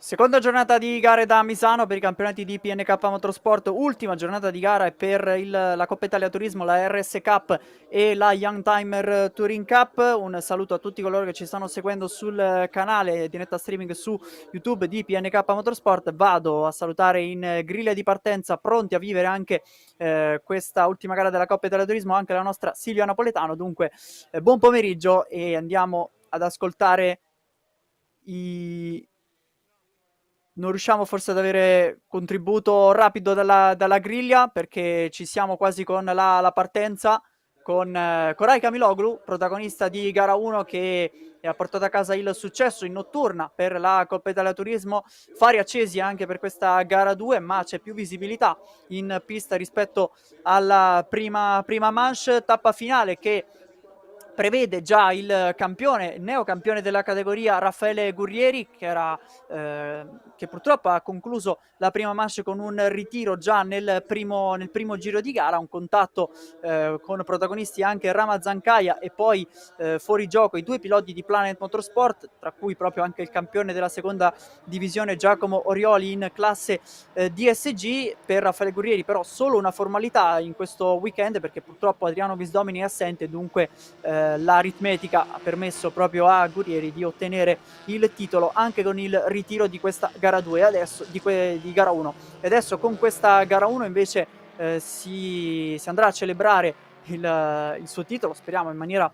Seconda giornata di gare da Misano per i campionati di PNK Motorsport, ultima giornata di gara è per la Coppa Italia Turismo, la RS Cup e la Youngtimer Touring Cup. Un saluto a tutti coloro che ci stanno seguendo sul canale diretta streaming su YouTube di PNK Motorsport. Vado a salutare in griglia di partenza, pronti a vivere anche questa ultima gara della Coppa Italia Turismo, anche la nostra Silvia Napoletano. Dunque, buon pomeriggio e andiamo ad ascoltare i non riusciamo forse ad avere contributo rapido dalla griglia perché ci siamo quasi con la partenza con Koray Camiloglu, protagonista di gara 1 che ha portato a casa il successo in notturna per la Coppa Italia Turismo, fari accesi anche per questa gara 2, ma c'è più visibilità in pista rispetto alla prima manche, tappa finale che prevede già il campione, neocampione della categoria Raffaele Gurrieri, che purtroppo ha concluso la prima manche con un ritiro già nel primo giro di gara, un contatto con protagonisti anche Ramazan Kaya e poi fuori gioco i due piloti di Planet Motorsport, tra cui proprio anche il campione della seconda divisione Giacomo Orioli in classe DSG. Per Raffaele Gurrieri però solo una formalità in questo weekend, perché purtroppo Adriano Visdomini è assente, dunque l'aritmetica ha permesso proprio a Gurrieri di ottenere il titolo anche con il ritiro di questa gara 2 adesso di gara 1. E adesso con questa gara 1 invece si andrà a celebrare il suo titolo, speriamo in maniera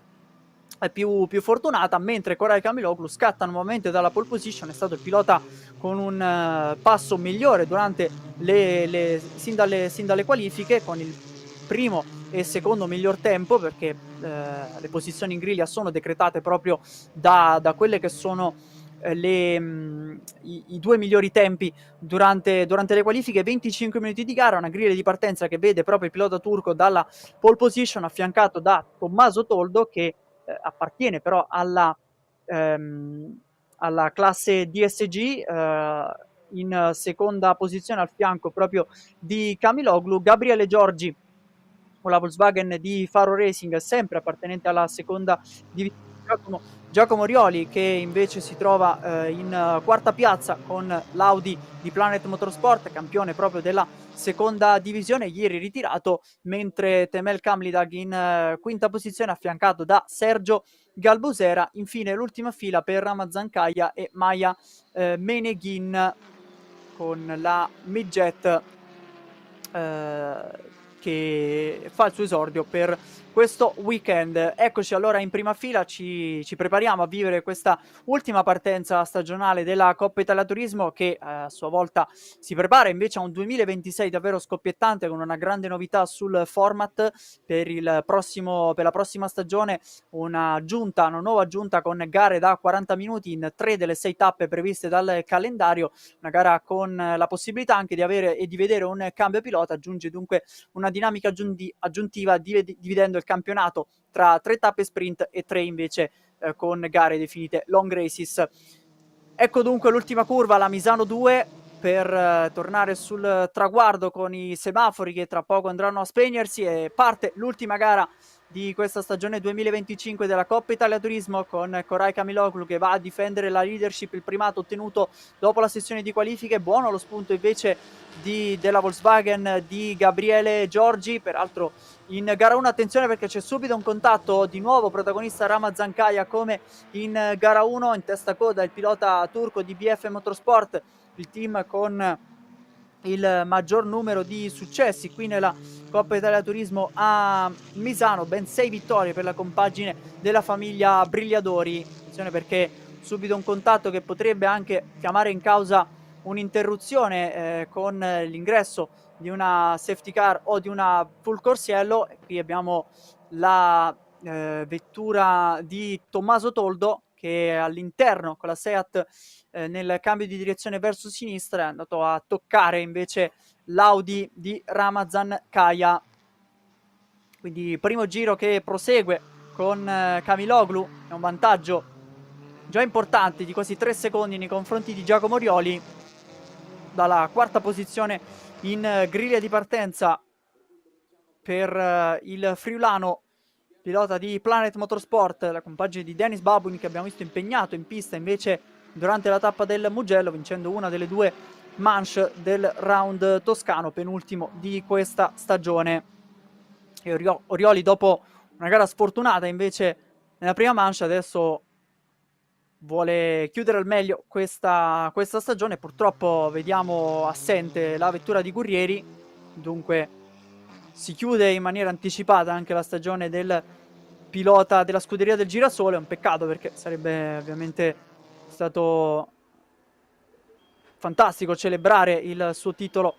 più fortunata, mentre Koray Camiloglu scatta nuovamente dalla pole position. È stato il pilota con un passo migliore durante sin dalle qualifiche, con il primo e secondo miglior tempo, perché le posizioni in griglia sono decretate proprio da quelle che sono i due migliori tempi durante le qualifiche. 25 minuti di gara, una griglia di partenza che vede proprio il pilota turco dalla pole position affiancato da Tommaso Toldo, che appartiene però alla classe DSG, in seconda posizione al fianco proprio di Camiloglu. Gabriele Giorgi con la Volkswagen di Faro Racing, sempre appartenente alla seconda divisione. Giacomo Rioli, che invece si trova in quarta piazza con l'Audi di Planet Motorsport, campione proprio della seconda divisione, ieri ritirato, mentre Temel Kamlidag in quinta posizione affiancato da Sergio Galbusera. Infine l'ultima fila per Ramazan Kaya e Maya Meneghin con la Midjet che fa il suo esordio per questo weekend. Eccoci allora in prima fila, ci prepariamo a vivere questa ultima partenza stagionale della Coppa Italia Turismo, che a sua volta si prepara invece a un 2026 davvero scoppiettante, con una grande novità sul format per la prossima stagione, una nuova aggiunta con gare da 40 minuti in 3 delle 6 tappe previste dal calendario, una gara con la possibilità anche di avere e di vedere un cambio pilota. Aggiunge dunque una dinamica aggiuntiva, dividendo il campionato tra 3 tappe sprint e 3 invece con gare definite long races. Ecco dunque l'ultima curva, la Misano 2, per tornare sul traguardo con i semafori che tra poco andranno a spegnersi, e parte l'ultima gara di questa stagione 2025 della Coppa Italia Turismo, con Koray Camiloglu che va a difendere la leadership, il primato ottenuto dopo la sessione di qualifiche. Buono lo spunto invece della Volkswagen di Gabriele Giorgi, peraltro in gara 1 attenzione perché c'è subito un contatto, di nuovo protagonista Ramazan Kaya come in gara 1, in testa coda il pilota turco di BF Motorsport, il team con il maggior numero di successi qui nella Coppa Italia Turismo a Misano, ben 6 vittorie per la compagine della famiglia Brigliadori. Attenzione perché subito un contatto che potrebbe anche chiamare in causa un'interruzione con l'ingresso di una safety car o di una full corsiello. E qui abbiamo la vettura di Tommaso Toldo, che all'interno con la Seat nel cambio di direzione verso sinistra è andato a toccare invece l'Audi di Ramazan Kaya. Quindi primo giro che prosegue con Camiloglu, è un vantaggio già importante di quasi 3 secondi nei confronti di Giacomo Rioli, dalla quarta posizione in griglia di partenza per il friulano pilota di Planet Motorsport, la compagine di Denis Babuin, che abbiamo visto impegnato in pista invece durante la tappa del Mugello, vincendo una delle due manche del round toscano, penultimo di questa stagione. E Orioli, dopo una gara sfortunata invece nella prima manche, adesso vuole chiudere al meglio questa stagione. Purtroppo vediamo assente la vettura di Guerrieri, dunque si chiude in maniera anticipata anche la stagione del pilota della scuderia del Girasole. È un peccato, perché sarebbe ovviamente stato fantastico celebrare il suo titolo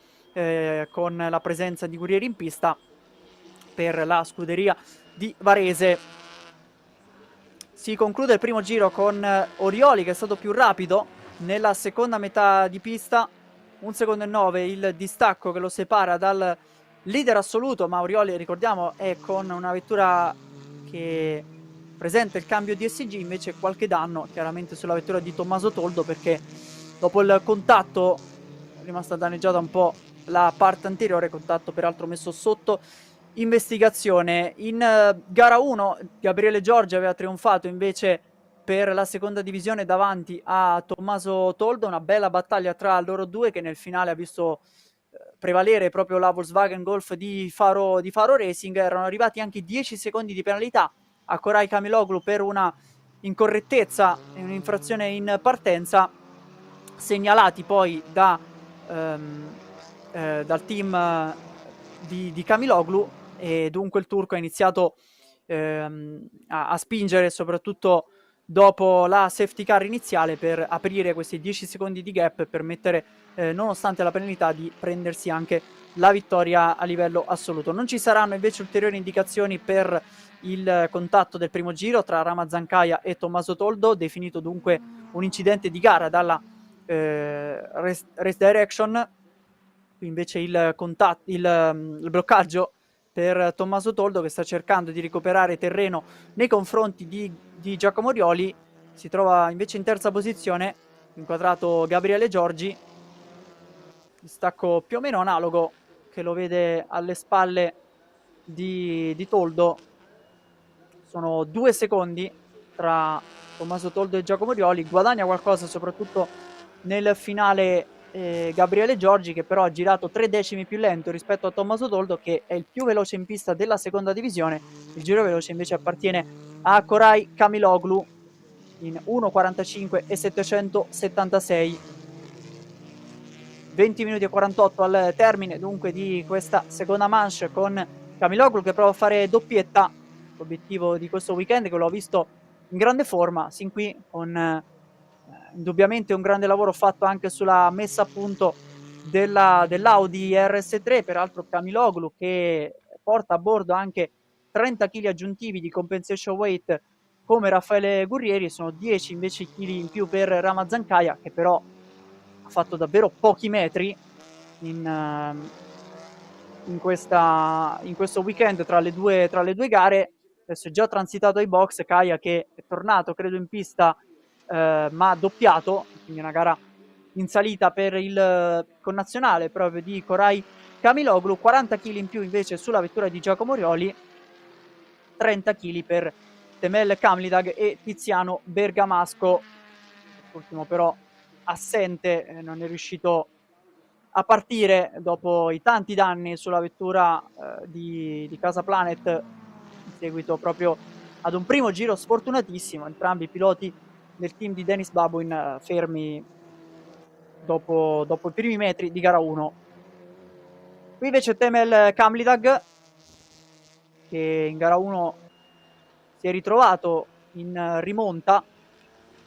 con la presenza di Guerrieri in pista per la scuderia di Varese. Si conclude il primo giro con Orioli, che è stato più rapido nella seconda metà di pista, 1 secondo e 9 il distacco che lo separa dal leader assoluto, ma Orioli, ricordiamo, è con una vettura che presenta il cambio DSG, invece qualche danno chiaramente sulla vettura di Tommaso Toldo, perché dopo il contatto è rimasta danneggiata un po' la parte anteriore, contatto peraltro messo sotto investigazione. In gara 1 Gabriele Giorgi aveva trionfato invece per la seconda divisione davanti a Tommaso Toldo, una bella battaglia tra loro due che nel finale ha visto prevalere proprio la Volkswagen Golf di Faro Racing. Erano arrivati anche 10 secondi di penalità a Koray Camiloglu per una incorrettezza e un'infrazione in partenza, segnalati poi dal team di Camiloglu, e dunque il turco ha iniziato a spingere, soprattutto dopo la safety car iniziale, per aprire questi 10 secondi di gap e permettere, nonostante la penalità, di prendersi anche la vittoria a livello assoluto. Non ci saranno invece ulteriori indicazioni per il contatto del primo giro tra Rama Zancaia e Tommaso Toldo, definito dunque un incidente di gara dalla race direction. Qui invece il bloccaggio per Tommaso Toldo, che sta cercando di recuperare terreno nei confronti di Giacomo Orioli. Si trova invece in terza posizione, inquadrato Gabriele Giorgi, distacco più o meno analogo che lo vede alle spalle di Toldo. Sono 2 secondi tra Tommaso Toldo e Giacomo Orioli. Guadagna qualcosa soprattutto nel finale Gabriele Giorgi, che però ha girato 3 decimi più lento rispetto a Tommaso Toldo, che è il più veloce in pista della seconda divisione. Il giro veloce invece appartiene a Koray Camiloglu in 1:45 e 776. 20 minuti e 48 al termine dunque di questa seconda manche, con Camiloglu che prova a fare doppietta. L'obiettivo di questo weekend, che l'ho visto in grande forma sin qui, con indubbiamente un grande lavoro fatto anche sulla messa a punto dell'Audi RS3. Peraltro Camiloglu che porta a bordo anche 30 kg aggiuntivi di compensation weight come Raffaele Gurrieri. Sono 10 invece chili in più per Rama Zancaia, che però ha fatto davvero pochi metri in questo weekend tra le due gare. Adesso è già transitato ai box Caia, che è tornato credo in pista, ma ha doppiato, quindi una gara in salita per il connazionale proprio di Koray Camiloglu. 40 kg in più invece sulla vettura di Giacomo Orioli, 30 kg per Temel Kamlidag e Tiziano Bergamasco. Quest'ultimo però assente, non è riuscito a partire dopo i tanti danni sulla vettura di Casa Planet, in seguito proprio ad un primo giro sfortunatissimo. Entrambi i piloti del team di Denis Babuin fermi dopo i primi metri di gara 1. Qui invece Temel Kamlidag, che in gara 1 si è ritrovato in rimonta,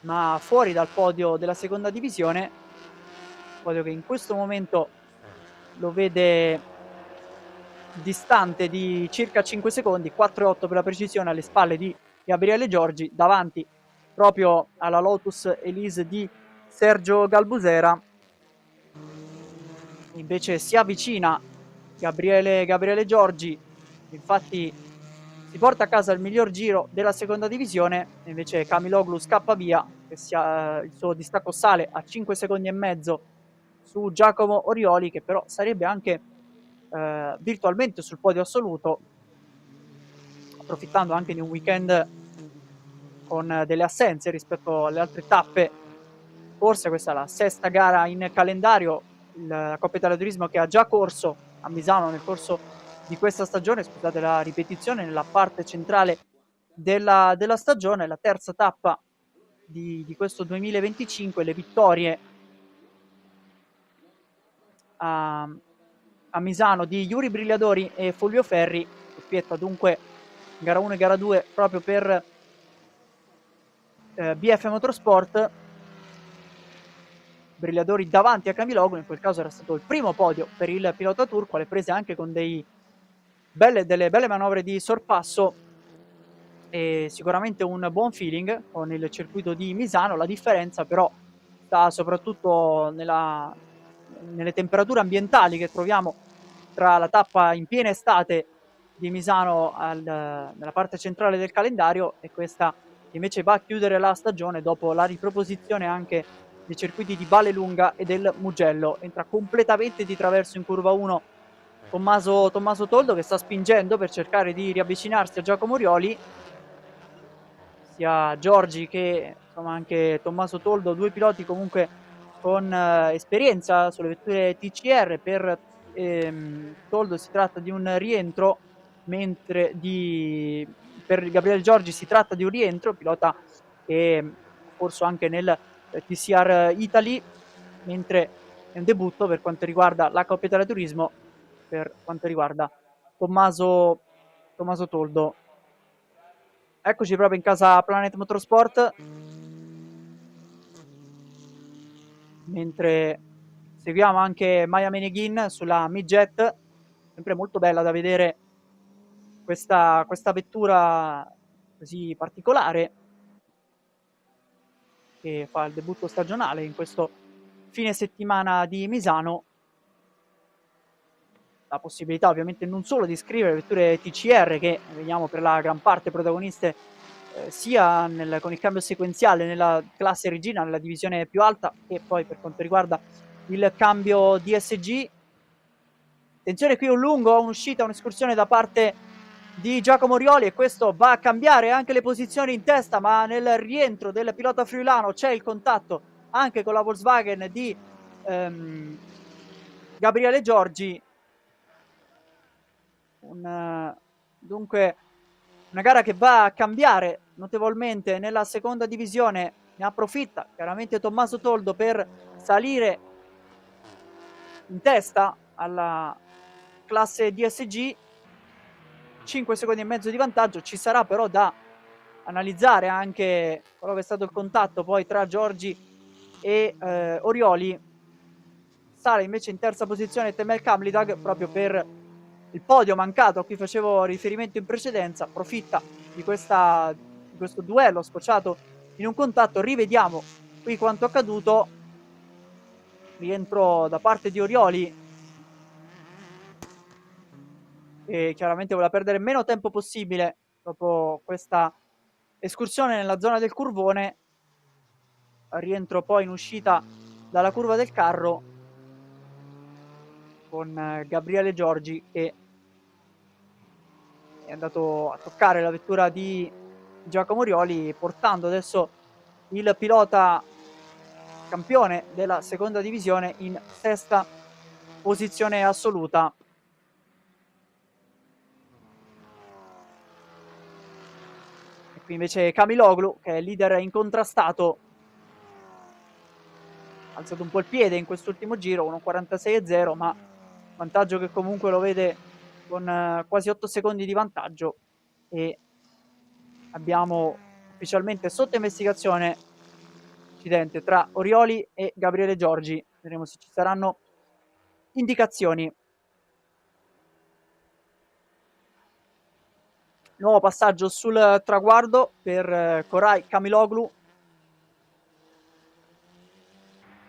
ma fuori dal podio della seconda divisione, podio che in questo momento lo vede distante di circa 5 secondi, 4,8 per la precisione, alle spalle di Gabriele Giorgi, davanti proprio alla Lotus Elise di Sergio Galbusera. Invece si avvicina Gabriele Giorgi, infatti si porta a casa il miglior giro della seconda divisione. Invece Camiloglu scappa via, il suo distacco sale a 5 secondi e mezzo su Giacomo Orioli, che però sarebbe anche virtualmente sul podio assoluto, approfittando anche di un weekend con delle assenze rispetto alle altre tappe corse. Questa è la sesta gara in calendario, la Coppa Italia Turismo che ha già corso a Misano nel corso di questa stagione, scusate la ripetizione, nella parte centrale della stagione, la terza tappa di questo 2025, le vittorie a Misano di Yuri Brigliadori e Fulvio Ferri, doppietta dunque gara 1 e gara 2 proprio per BF Motorsport. Brigliadori davanti a Camiloglu, in quel caso era stato il primo podio per il pilota turco, le prese anche con delle belle manovre di sorpasso e sicuramente un buon feeling con il circuito di Misano. La differenza però sta soprattutto nelle temperature ambientali che troviamo tra la tappa in piena estate di Misano nella parte centrale del calendario e questa invece va a chiudere la stagione dopo la riproposizione anche dei circuiti di Vallelunga e del Mugello. Entra completamente di traverso in curva 1 Tommaso Toldo, che sta spingendo per cercare di riavvicinarsi a Giacomo Rioli. Sia Giorgi che insomma anche Tommaso Toldo, due piloti comunque con esperienza sulle vetture TCR. Per Toldo si tratta di un rientro, mentre per Gabriele Giorgi si tratta di un rientro, pilota che ha corso anche nel TCR Italy, mentre è un debutto per quanto riguarda la Coppa Italia Turismo per quanto riguarda Tommaso Toldo. Eccoci proprio in casa Planet Motorsport, mentre seguiamo anche Maya Meneghin sulla Midjet, sempre molto bella da vedere questa vettura così particolare che fa il debutto stagionale in questo fine settimana di Misano. La possibilità ovviamente non solo di scrivere vetture TCR, che vediamo per la gran parte protagoniste sia con il cambio sequenziale nella classe regina, nella divisione più alta, e poi per quanto riguarda il cambio DSG. Attenzione, qui un lungo, un'uscita, un'escursione da parte di Giacomo Rioli, e questo va a cambiare anche le posizioni in testa, ma nel rientro del pilota friulano c'è il contatto anche con la Volkswagen di Gabriele Giorgi. Dunque una gara che va a cambiare notevolmente nella seconda divisione. Ne approfitta chiaramente Tommaso Toldo per salire in testa alla classe DSG, 5 secondi e mezzo di vantaggio. Ci sarà però da analizzare anche quello che è stato il contatto poi tra Giorgi e Orioli. Sale invece in terza posizione Temel Kamlidag proprio per il podio mancato a cui facevo riferimento in precedenza. Approfitta di questo duello sfociato in un contatto. Rivediamo qui quanto accaduto. Rientro da parte di Orioli, che chiaramente voleva perdere meno tempo possibile dopo questa escursione nella zona del curvone. Rientro poi in uscita dalla curva del carro con Gabriele Giorgi, che è andato a toccare la vettura di Giacomo Rioli, portando adesso il pilota campione della seconda divisione in sesta posizione assoluta. E qui invece Camiloglu, che è leader incontrastato, ha alzato un po' il piede in quest'ultimo giro, 1.46.0, ma vantaggio che comunque lo vede con quasi 8 secondi di vantaggio, e abbiamo ufficialmente sotto investigazione incidente tra Orioli e Gabriele Giorgi. Vedremo se ci saranno indicazioni. Nuovo passaggio sul traguardo per Koray Camiloglu,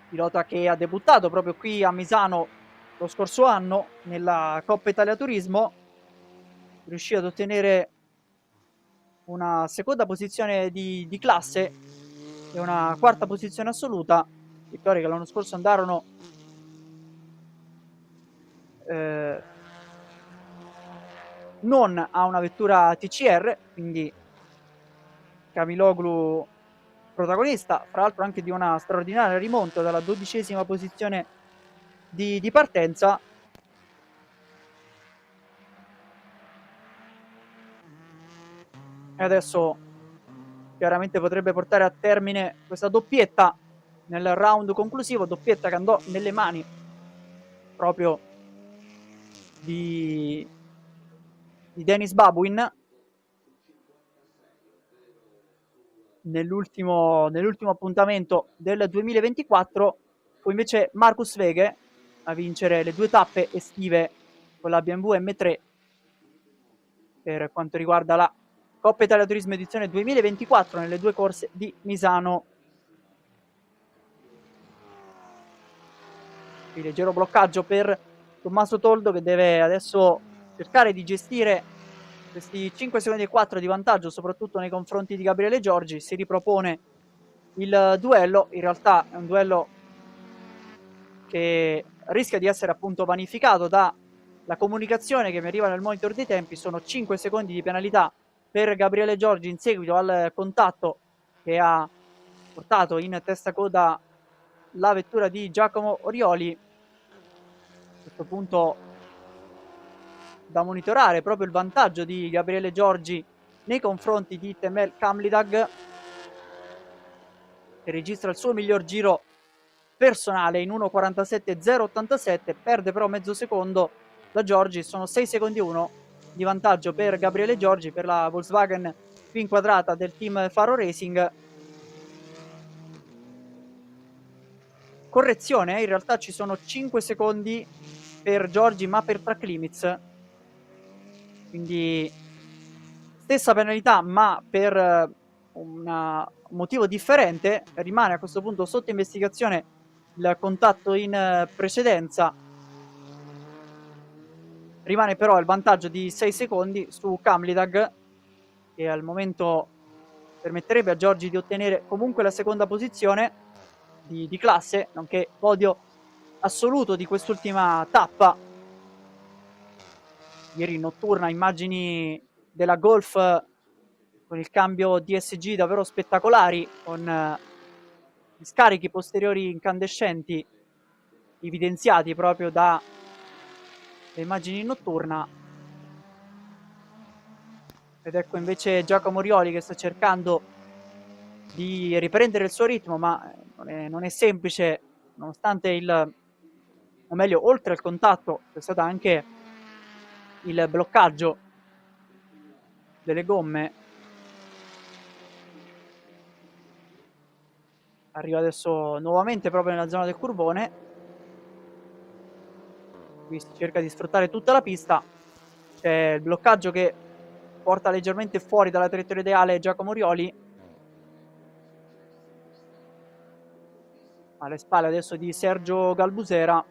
pilota che ha debuttato proprio qui a Misano lo scorso anno nella Coppa Italia Turismo. Riuscì ad ottenere una seconda posizione di classe e una quarta posizione assoluta, vittorie che l'anno scorso andarono non a una vettura TCR, quindi Camiloglu protagonista, fra l'altro anche di una straordinaria rimonta dalla 12ª posizione di partenza. E adesso chiaramente potrebbe portare a termine questa doppietta nel round conclusivo, doppietta che andò nelle mani proprio di Denis Babuin nell'ultimo appuntamento del 2024. Fu invece Marcus Wege a vincere le 2 tappe estive con la BMW M3 per quanto riguarda la Coppa Italia Turismo edizione 2024 nelle 2 corse di Misano. Il leggero bloccaggio per Tommaso Toldo, che deve adesso cercare di gestire questi 5 secondi e 4 di vantaggio, soprattutto nei confronti di Gabriele Giorgi. Si ripropone il duello, in realtà è un duello che rischia di essere appunto vanificato dalla comunicazione che mi arriva nel monitor dei tempi. Sono 5 secondi di penalità per Gabriele Giorgi in seguito al contatto che ha portato in testa coda la vettura di Giacomo Orioli. A questo punto da monitorare proprio il vantaggio di Gabriele Giorgi nei confronti di Temel Kamlidag, che registra il suo miglior giro personale in 1.47.087, perde però mezzo secondo da Giorgi. Sono 6 secondi e 1 di vantaggio per Gabriele Giorgi, per la Volkswagen più inquadrata del team Faro Racing. Correzione, in realtà ci sono 5 secondi per Giorgi ma per track limits, quindi stessa penalità ma per un motivo differente. Rimane a questo punto sotto investigazione il contatto in precedenza, rimane però il vantaggio di 6 secondi su Kamlidag, che al momento permetterebbe a Giorgi di ottenere comunque la seconda posizione di classe, nonché podio assoluto di quest'ultima tappa. Ieri in notturna immagini della Golf con il cambio DSG davvero spettacolari, con gli scarichi posteriori incandescenti evidenziati proprio dalle immagini in notturna. Ed ecco invece Giacomo Orioli che sta cercando di riprendere il suo ritmo, ma non è semplice, nonostante o meglio, oltre al contatto c'è stato anche il bloccaggio delle gomme. Arriva adesso nuovamente proprio nella zona del curvone. Qui si cerca di sfruttare tutta la pista. C'è il bloccaggio che porta leggermente fuori dalla traiettoria ideale Giacomo Orioli. Alle spalle adesso di Sergio Galbusera.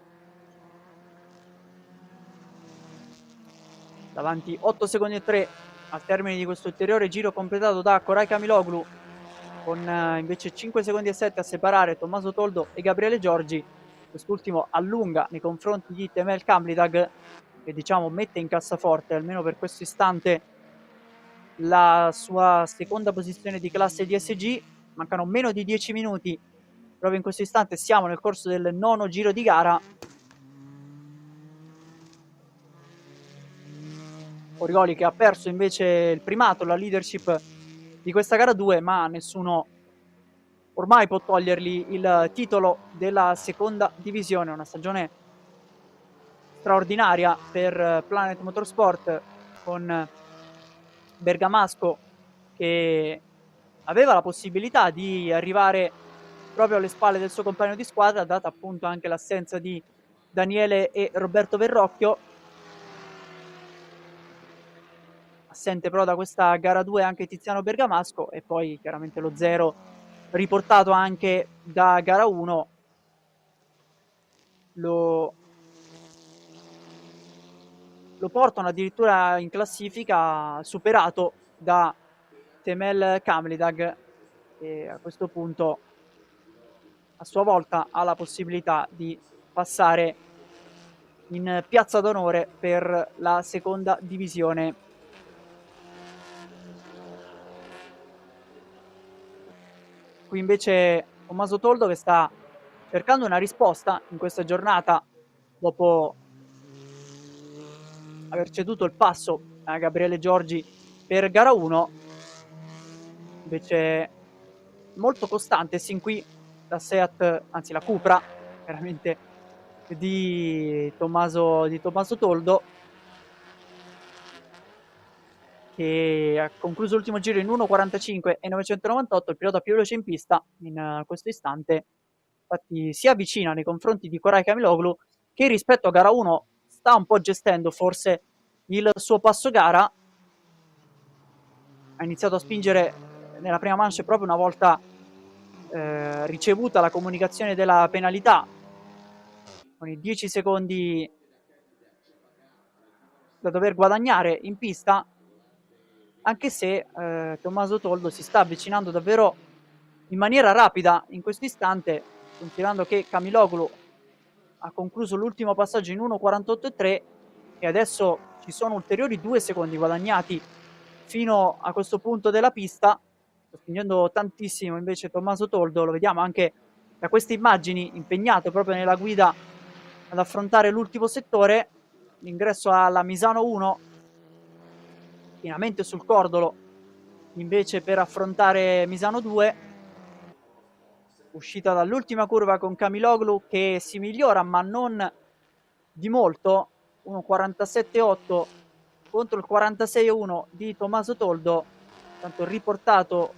Davanti 8 secondi e 3 al termine di questo ulteriore giro completato da Koray Camiloglu, con invece 5 secondi e 7 a separare Tommaso Toldo e Gabriele Giorgi. Quest'ultimo allunga nei confronti di Temel Kamlidag, che diciamo mette in cassaforte almeno per questo istante la sua seconda posizione di classe DSG. Mancano meno di 10 minuti proprio in questo istante, siamo nel corso del 9° giro di gara. Orioli che ha perso invece il primato, la leadership di questa gara 2, ma nessuno ormai può togliergli il titolo della seconda divisione. Una stagione straordinaria per Planet Motorsport, con Bergamasco che aveva la possibilità di arrivare proprio alle spalle del suo compagno di squadra, data appunto anche l'assenza di Daniele e Roberto Verrocchio. Assente però da questa gara 2 anche Tiziano Bergamasco, e poi chiaramente lo 0 riportato anche da gara 1 lo portano addirittura in classifica, superato da Temel Kamlidag, e a questo punto a sua volta ha la possibilità di passare in piazza d'onore per la seconda divisione. Qui invece Tommaso Toldo che sta cercando una risposta in questa giornata dopo aver ceduto il passo a Gabriele Giorgi per gara 1, invece molto costante sin qui la Seat, anzi la Cupra, veramente di Tommaso Toldo, che ha concluso l'ultimo giro in 1.45 e 998, il pilota più veloce in pista in questo istante. Infatti si avvicina nei confronti di Koray Camiloglu, che rispetto a gara 1 sta un po' gestendo forse il suo passo gara. Ha iniziato a spingere nella prima manche proprio una volta ricevuta la comunicazione della penalità, con i 10 secondi da dover guadagnare in pista, anche se Tommaso Toldo si sta avvicinando davvero in maniera rapida in questo istante, considerando che Camiloglu ha concluso l'ultimo passaggio in 1.48.3 e adesso ci sono ulteriori 2 secondi guadagnati fino a questo punto della pista. Sta spingendo tantissimo invece Tommaso Toldo, lo vediamo anche da queste immagini, impegnato proprio nella guida ad affrontare l'ultimo settore. L'ingresso alla Misano 1, pienamente sul cordolo invece per affrontare Misano 2, uscita dall'ultima curva con Camiloglu che si migliora ma non di molto, 1.47.8 contro il 46.1 di Tommaso Toldo, tanto riportato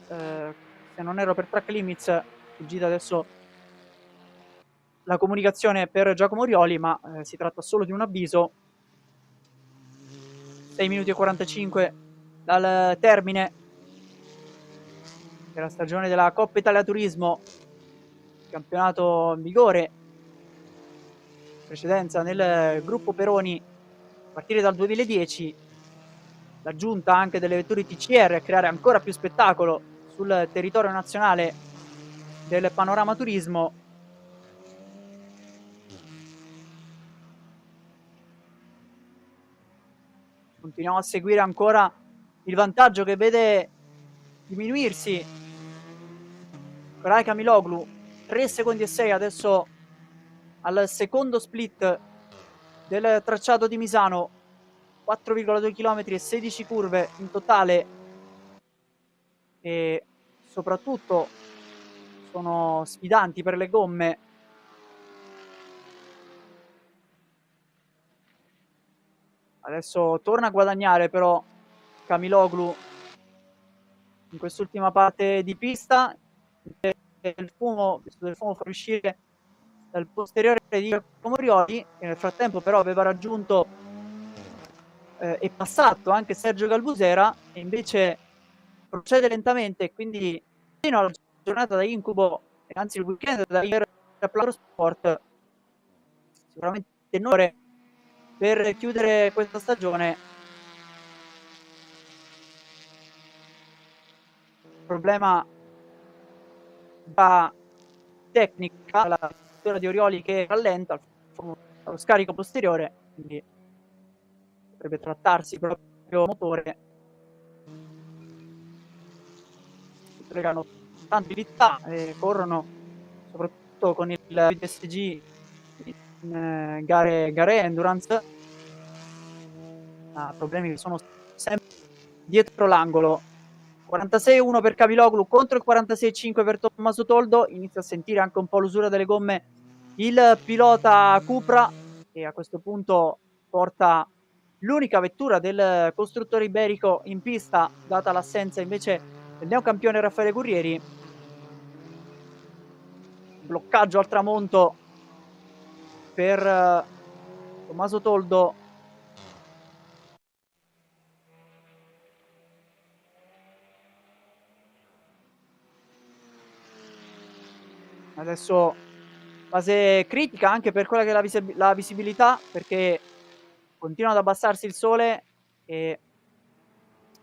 se non ero per track limits, fuggita adesso la comunicazione per Giacomo Rioli, ma si tratta solo di un avviso. 6 minuti e 45 dal termine della stagione della Coppa Italia Turismo, campionato in vigore, precedenza nel gruppo Peroni a partire dal 2010, l'aggiunta anche delle vetture TCR a creare ancora più spettacolo sul territorio nazionale del panorama turismo. Continuiamo a seguire ancora il vantaggio che vede diminuirsi Koray Camiloglu, 3 secondi e 6 adesso al secondo split del tracciato di Misano, 4,2 km e 16 curve in totale, e soprattutto sono sfidanti per le gomme. Adesso torna a guadagnare però Camiloglu in quest'ultima parte di pista. Il fumo fuoriuscire dal posteriore di Giacomo Rioli, che nel frattempo però aveva raggiunto e passato anche Sergio Galbusera, e invece procede lentamente, quindi fino alla giornata da incubo, anzi il weekend da Plaro Sport, sicuramente tenore per chiudere questa stagione. Problema da tecnica, la pittura di Orioli che rallenta lo scarico posteriore, quindi potrebbe trattarsi proprio motore. Regano tanta abilità, corrono soprattutto con il DSG in gare endurance, ma problemi che sono sempre dietro l'angolo. 46-1 per Camiloglu contro il 46-5 per Tommaso Toldo. Inizia a sentire anche un po' l'usura delle gomme il pilota Cupra, e a questo punto porta l'unica vettura del costruttore iberico in pista, data l'assenza invece del neocampione Raffaele Gurrieri. Bloccaggio al tramonto per Tommaso Toldo. Adesso fase critica anche per quella che è la visibilità, perché continua ad abbassarsi il sole e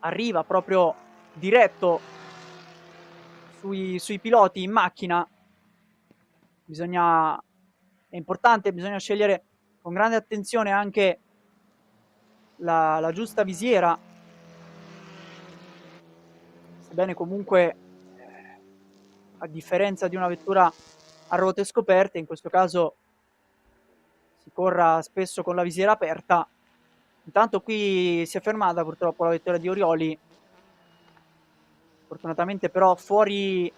arriva proprio diretto sui piloti in macchina. È importante, bisogna scegliere con grande attenzione anche la giusta visiera, sebbene comunque a differenza di una vettura a ruote scoperte, in questo caso si corra spesso con la visiera aperta. Intanto qui si è fermata purtroppo la vettura di Orioli, fortunatamente però fuori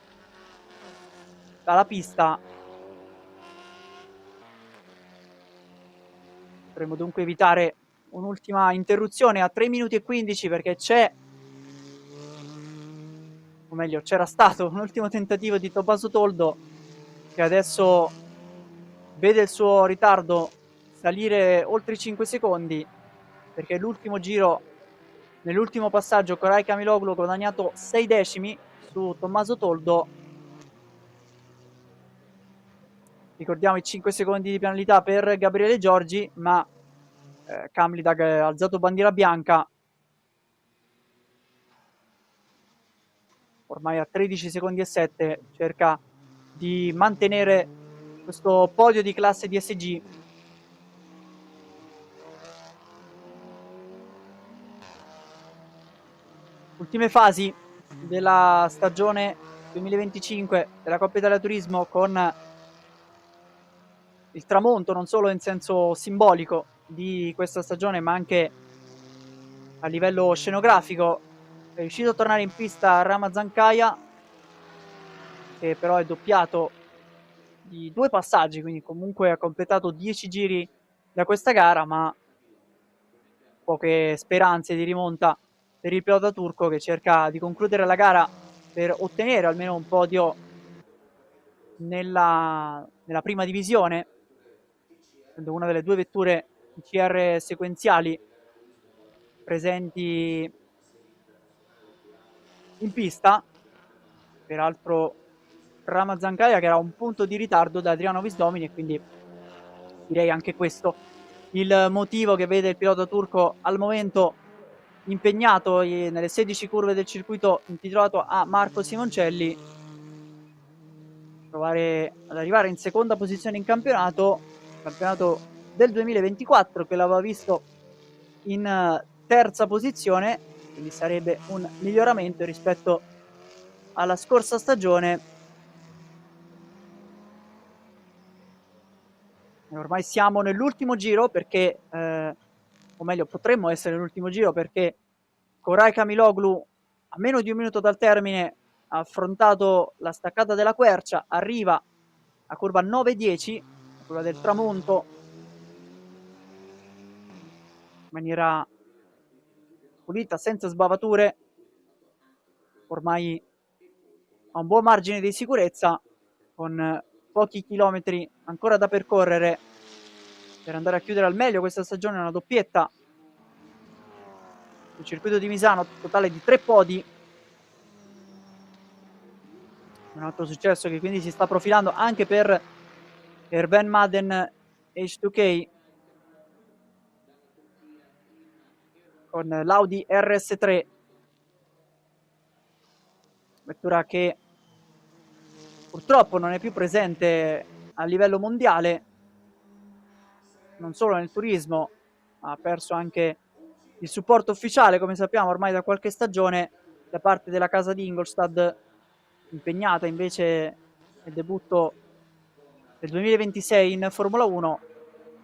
dalla pista. Dovremmo dunque evitare un'ultima interruzione a 3 minuti e 15 perché o meglio c'era stato un ultimo tentativo di Tommaso Toldo che adesso vede il suo ritardo salire oltre i 5 secondi perché l'ultimo giro, nell'ultimo passaggio, Koray Camiloglu ha guadagnato 6 decimi su Tommaso Toldo. Ricordiamo i 5 secondi di penalità per Gabriele Giorgi, ma Kamlidag ha alzato bandiera bianca ormai a 13 secondi e 7, cerca di mantenere questo podio di classe DSG. Ultime fasi della stagione 2025 della Coppa Italia Turismo, con il tramonto non solo in senso simbolico di questa stagione ma anche a livello scenografico. È riuscito a tornare in pista Ramazan Kaya, che però è doppiato di 2 passaggi, quindi comunque ha completato 10 giri da questa gara, ma poche speranze di rimonta per il pilota turco, che cerca di concludere la gara per ottenere almeno un podio nella prima divisione, essendo una delle 2 vetture CR sequenziali presenti in pista. Peraltro Ramazan Kaya che era un punto di ritardo da Adriano Visdomini, e quindi direi anche questo il motivo che vede il pilota turco al momento impegnato nelle 16 curve del circuito intitolato a Marco Simoncelli, provare ad arrivare in seconda posizione in campionato del 2024 che l'aveva visto in terza posizione, quindi sarebbe un miglioramento rispetto alla scorsa stagione. E ormai siamo nell'ultimo giro perché, o meglio potremmo essere nell'ultimo giro perché Koray Camiloglu a meno di un minuto dal termine ha affrontato la staccata della Quercia, arriva a curva 9-10, curva del tramonto, in maniera pulita, senza sbavature, ormai a un buon margine di sicurezza, con pochi chilometri ancora da percorrere per andare a chiudere al meglio questa stagione. Una doppietta sul circuito di Misano, totale di 3 podi, un altro successo che quindi si sta profilando anche per Van Madden H2K con l'Audi RS3, vettura che purtroppo non è più presente a livello mondiale, non solo nel turismo, ha perso anche il supporto ufficiale, come sappiamo ormai da qualche stagione, da parte della casa di Ingolstadt, impegnata invece nel debutto del 2026 in Formula 1.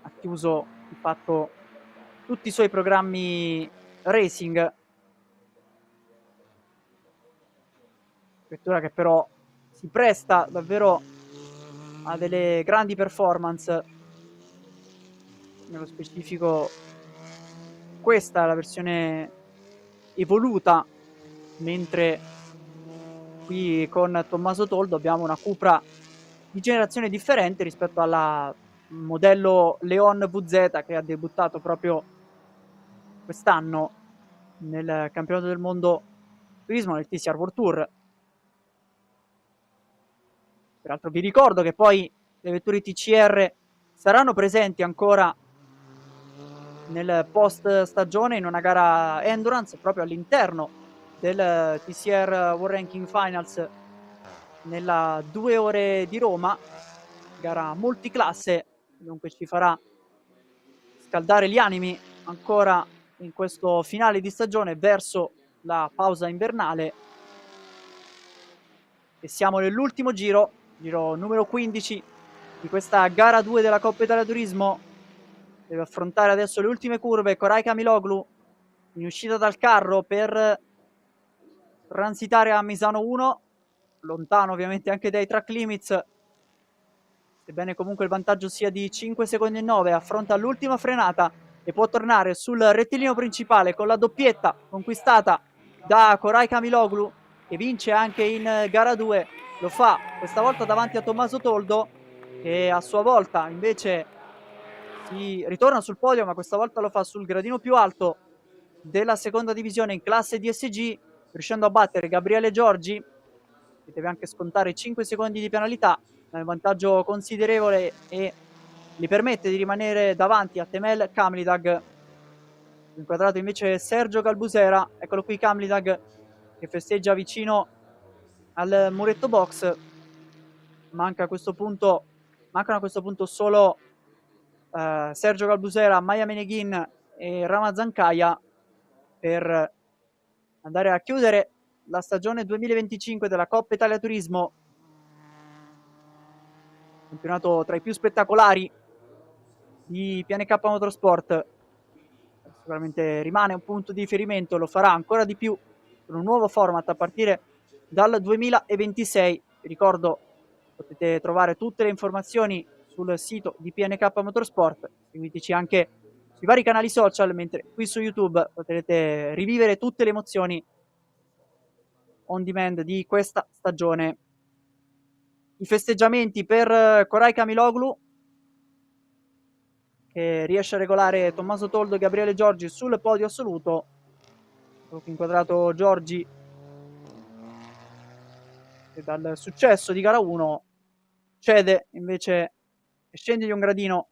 Ha chiuso di fatto tutti i suoi programmi racing, vettura che però si presta davvero a delle grandi performance. Nello specifico questa è la versione evoluta, mentre qui con Tommaso Toldo abbiamo una Cupra di generazione differente rispetto alla modello Leon VZ che ha debuttato proprio quest'anno nel campionato del mondo turismo, nel TCR World Tour. Peraltro vi ricordo che poi le vetture TCR saranno presenti ancora nel post stagione in una gara endurance proprio all'interno del TCR World Ranking Finals nella 2 ore di Roma, gara multiclasse, dunque ci farà scaldare gli animi ancora in questo finale di stagione verso la pausa invernale. e siamo nell'ultimo giro numero 15 di questa gara 2 della Coppa Italia Turismo. Deve affrontare adesso le ultime curve Koray Camiloglu in uscita dal carro per transitare a Misano 1, lontano ovviamente anche dai track limits, sebbene comunque il vantaggio sia di 5 secondi e 9. Affronta l'ultima frenata e può tornare sul rettilineo principale con la doppietta conquistata da Koray Camiloglu, che vince anche in gara 2. Lo fa questa volta davanti a Tommaso Toldo, che a sua volta invece si ritorna sul podio, ma questa volta lo fa sul gradino più alto della seconda divisione in classe DSG, riuscendo a battere Gabriele Giorgi, che deve anche scontare 5 secondi di penalità, ma è un vantaggio considerevole e gli permette di rimanere davanti a Temel Kamlidag. Inquadrato invece Sergio Galbusera, eccolo qui Kamlidag che festeggia vicino al muretto box. Mancano a questo punto solo Sergio Galbusera, Maya Meneghin e Ramazan Kaya per andare a chiudere la stagione 2025 della Coppa Italia Turismo, campionato tra i più spettacolari di PNK Motorsport. Sicuramente rimane un punto di riferimento, lo farà ancora di più con un nuovo format a partire dal 2026. Vi ricordo, potete trovare tutte le informazioni sul sito di PNK Motorsport, seguiteci anche sui vari canali social, mentre qui su YouTube potrete rivivere tutte le emozioni on demand di questa stagione. I festeggiamenti per Koray Camiloglu, che riesce a regolare Tommaso Toldo e Gabriele Giorgi sul podio assoluto. Inquadrato Giorgi, che dal successo di gara 1 cede invece e scende di un gradino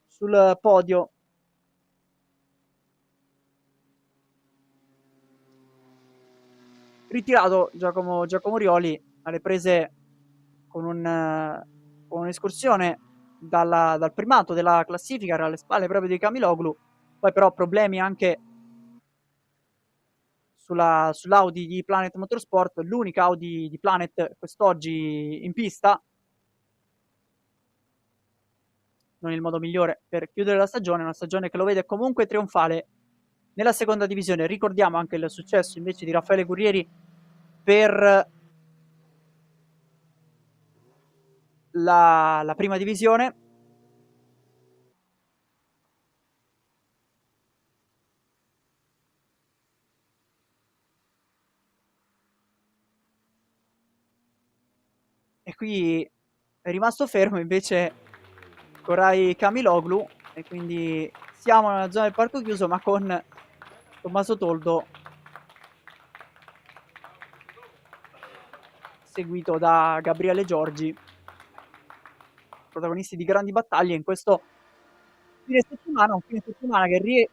sul podio. Ritirato Giacomo Rioli alle prese con un'escursione dal primato della classifica, era alle spalle proprio di Camiloglu. Poi però problemi anche sull'Audi di Planet Motorsport, l'unica Audi di Planet quest'oggi in pista. Non il modo migliore per chiudere la stagione, una stagione che lo vede comunque trionfale nella seconda divisione. Ricordiamo anche il successo invece di Raffaele Guerrieri per la prima divisione. E qui è rimasto fermo invece Koray Camiloglu, e quindi siamo nella zona del parco chiuso, ma con Tommaso Toldo seguito da Gabriele Giorgi, protagonisti di grandi battaglie in questo fine settimana, un fine settimana che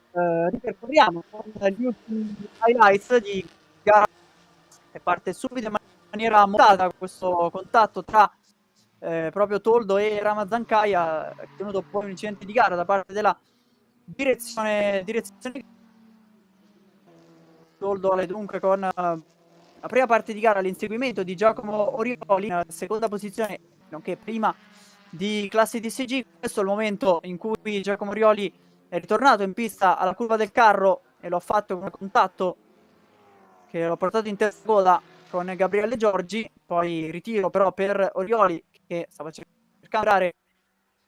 ripercorriamo con gli ultimi highlights di gara che parte subito in maniera montata questo contatto tra proprio Toldo e Ramazan Kaya, tenuto poi un incidente di gara da parte della direzione Toldo alle dunque con la prima parte di gara l'inseguimento di Giacomo Orioli in seconda posizione, nonché prima di classe DSG. Questo è il momento in cui Giacomo Orioli è ritornato in pista alla curva del carro e lo ha fatto con un contatto che l'ha portato in testa coda con Gabriele Giorgi. Poi ritiro però per Orioli, che stava cercando di andare in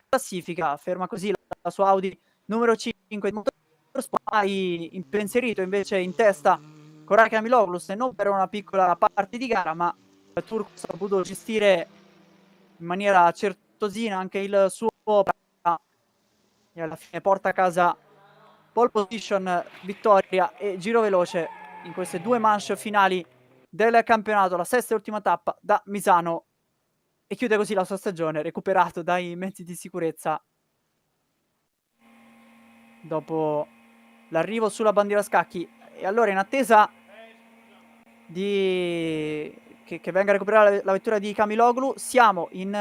classifica, ferma così la sua Audi numero 5 di Motorsport. Hai impensierito invece in testa Koray Camiloglu, se non per una piccola parte di gara, ma il Turco ha saputo gestire in maniera certosina anche il suo e alla fine porta a casa pole position, vittoria e giro veloce in queste due manche finali del campionato, la sesta e ultima tappa da Misano, e chiude così la sua stagione, recuperato dai mezzi di sicurezza dopo l'arrivo sulla bandiera scacchi. E allora, in attesa che venga a recuperare la vettura di Camiloglu, siamo in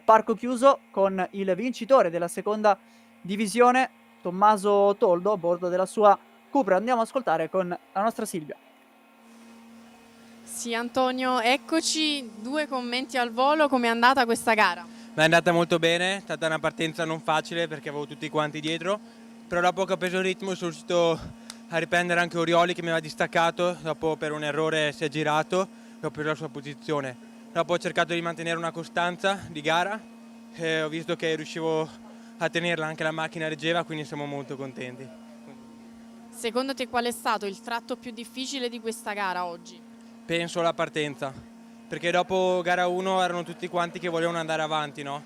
parco chiuso con il vincitore della seconda divisione, Tommaso Toldo, a bordo della sua Cupra. Andiamo ad ascoltare con la nostra Silvia. Sì, Antonio, eccoci, 2 commenti al volo, come è andata questa gara? Ma è andata molto bene, è stata una partenza non facile perché avevo tutti quanti dietro, però dopo che ho preso il ritmo sono riuscito a riprendere anche Orioli che mi aveva distaccato, dopo per un errore si è girato e ho preso la sua posizione. Dopo ho cercato di mantenere una costanza di gara e ho visto che riuscivo a tenerla, anche la macchina reggeva, quindi siamo molto contenti. Secondo te qual è stato il tratto più difficile di questa gara oggi? Penso alla partenza, perché dopo gara 1 erano tutti quanti che volevano andare avanti, no?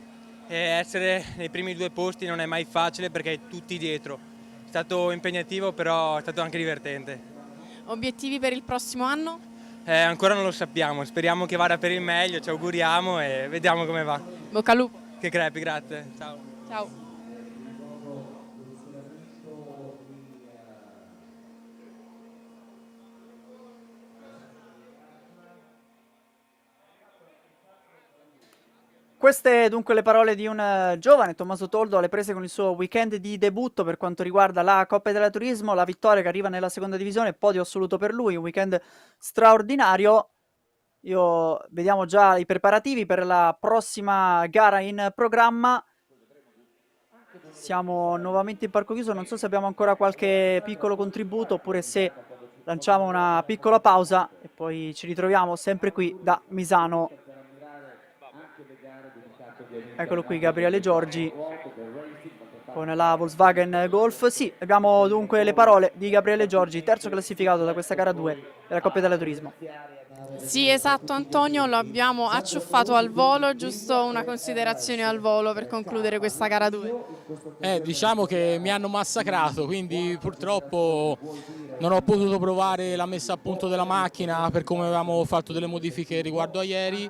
E essere nei primi 2 posti non è mai facile perché hai tutti dietro. È stato impegnativo, però è stato anche divertente. Obiettivi per il prossimo anno? Ancora non lo sappiamo, speriamo che vada per il meglio, ci auguriamo e vediamo come va. Bocca al lupo. Che crepi, grazie. Ciao. Ciao. Queste dunque le parole di un giovane Tommaso Toldo alle prese con il suo weekend di debutto per quanto riguarda la Coppa Italia Turismo, la vittoria che arriva nella seconda divisione, podio assoluto per lui, un weekend straordinario. Vediamo già i preparativi per la prossima gara in programma. Siamo nuovamente in parco chiuso, non so se abbiamo ancora qualche piccolo contributo oppure se lanciamo una piccola pausa e poi ci ritroviamo sempre qui da Misano. Eccolo qui Gabriele Giorgi con la Volkswagen Golf. Sì, abbiamo dunque le parole di Gabriele Giorgi, terzo classificato da questa gara 2 della Coppa Italia Turismo. Sì, esatto Antonio, lo abbiamo acciuffato al volo, giusto una considerazione al volo per concludere questa gara 2. Diciamo che mi hanno massacrato, quindi purtroppo non ho potuto provare la messa a punto della macchina per come avevamo fatto delle modifiche riguardo a ieri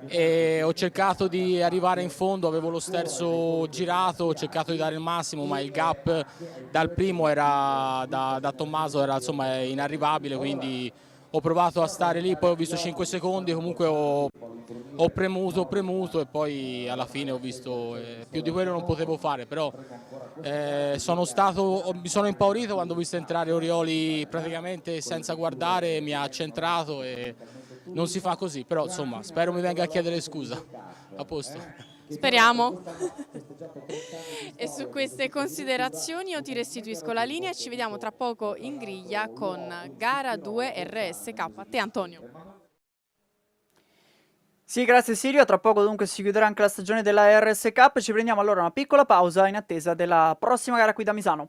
e ho cercato di arrivare in fondo, avevo lo sterzo girato, ho cercato di dare il massimo, ma il gap dal primo era, da Tommaso era insomma inarrivabile, quindi ho provato a stare lì, poi ho visto 5 secondi, comunque ho premuto e poi alla fine ho visto più di quello non potevo fare, però mi sono impaurito quando ho visto entrare Orioli praticamente senza guardare, mi ha centrato e non si fa così, però insomma spero mi venga a chiedere scusa. A posto. Speriamo. E su queste considerazioni io ti restituisco la linea e ci vediamo tra poco in griglia con gara 2 RSK. A te Antonio. Sì, grazie Sirio, tra poco dunque si chiuderà anche la stagione della RS Cup, ci prendiamo allora una piccola pausa in attesa della prossima gara qui da Misano.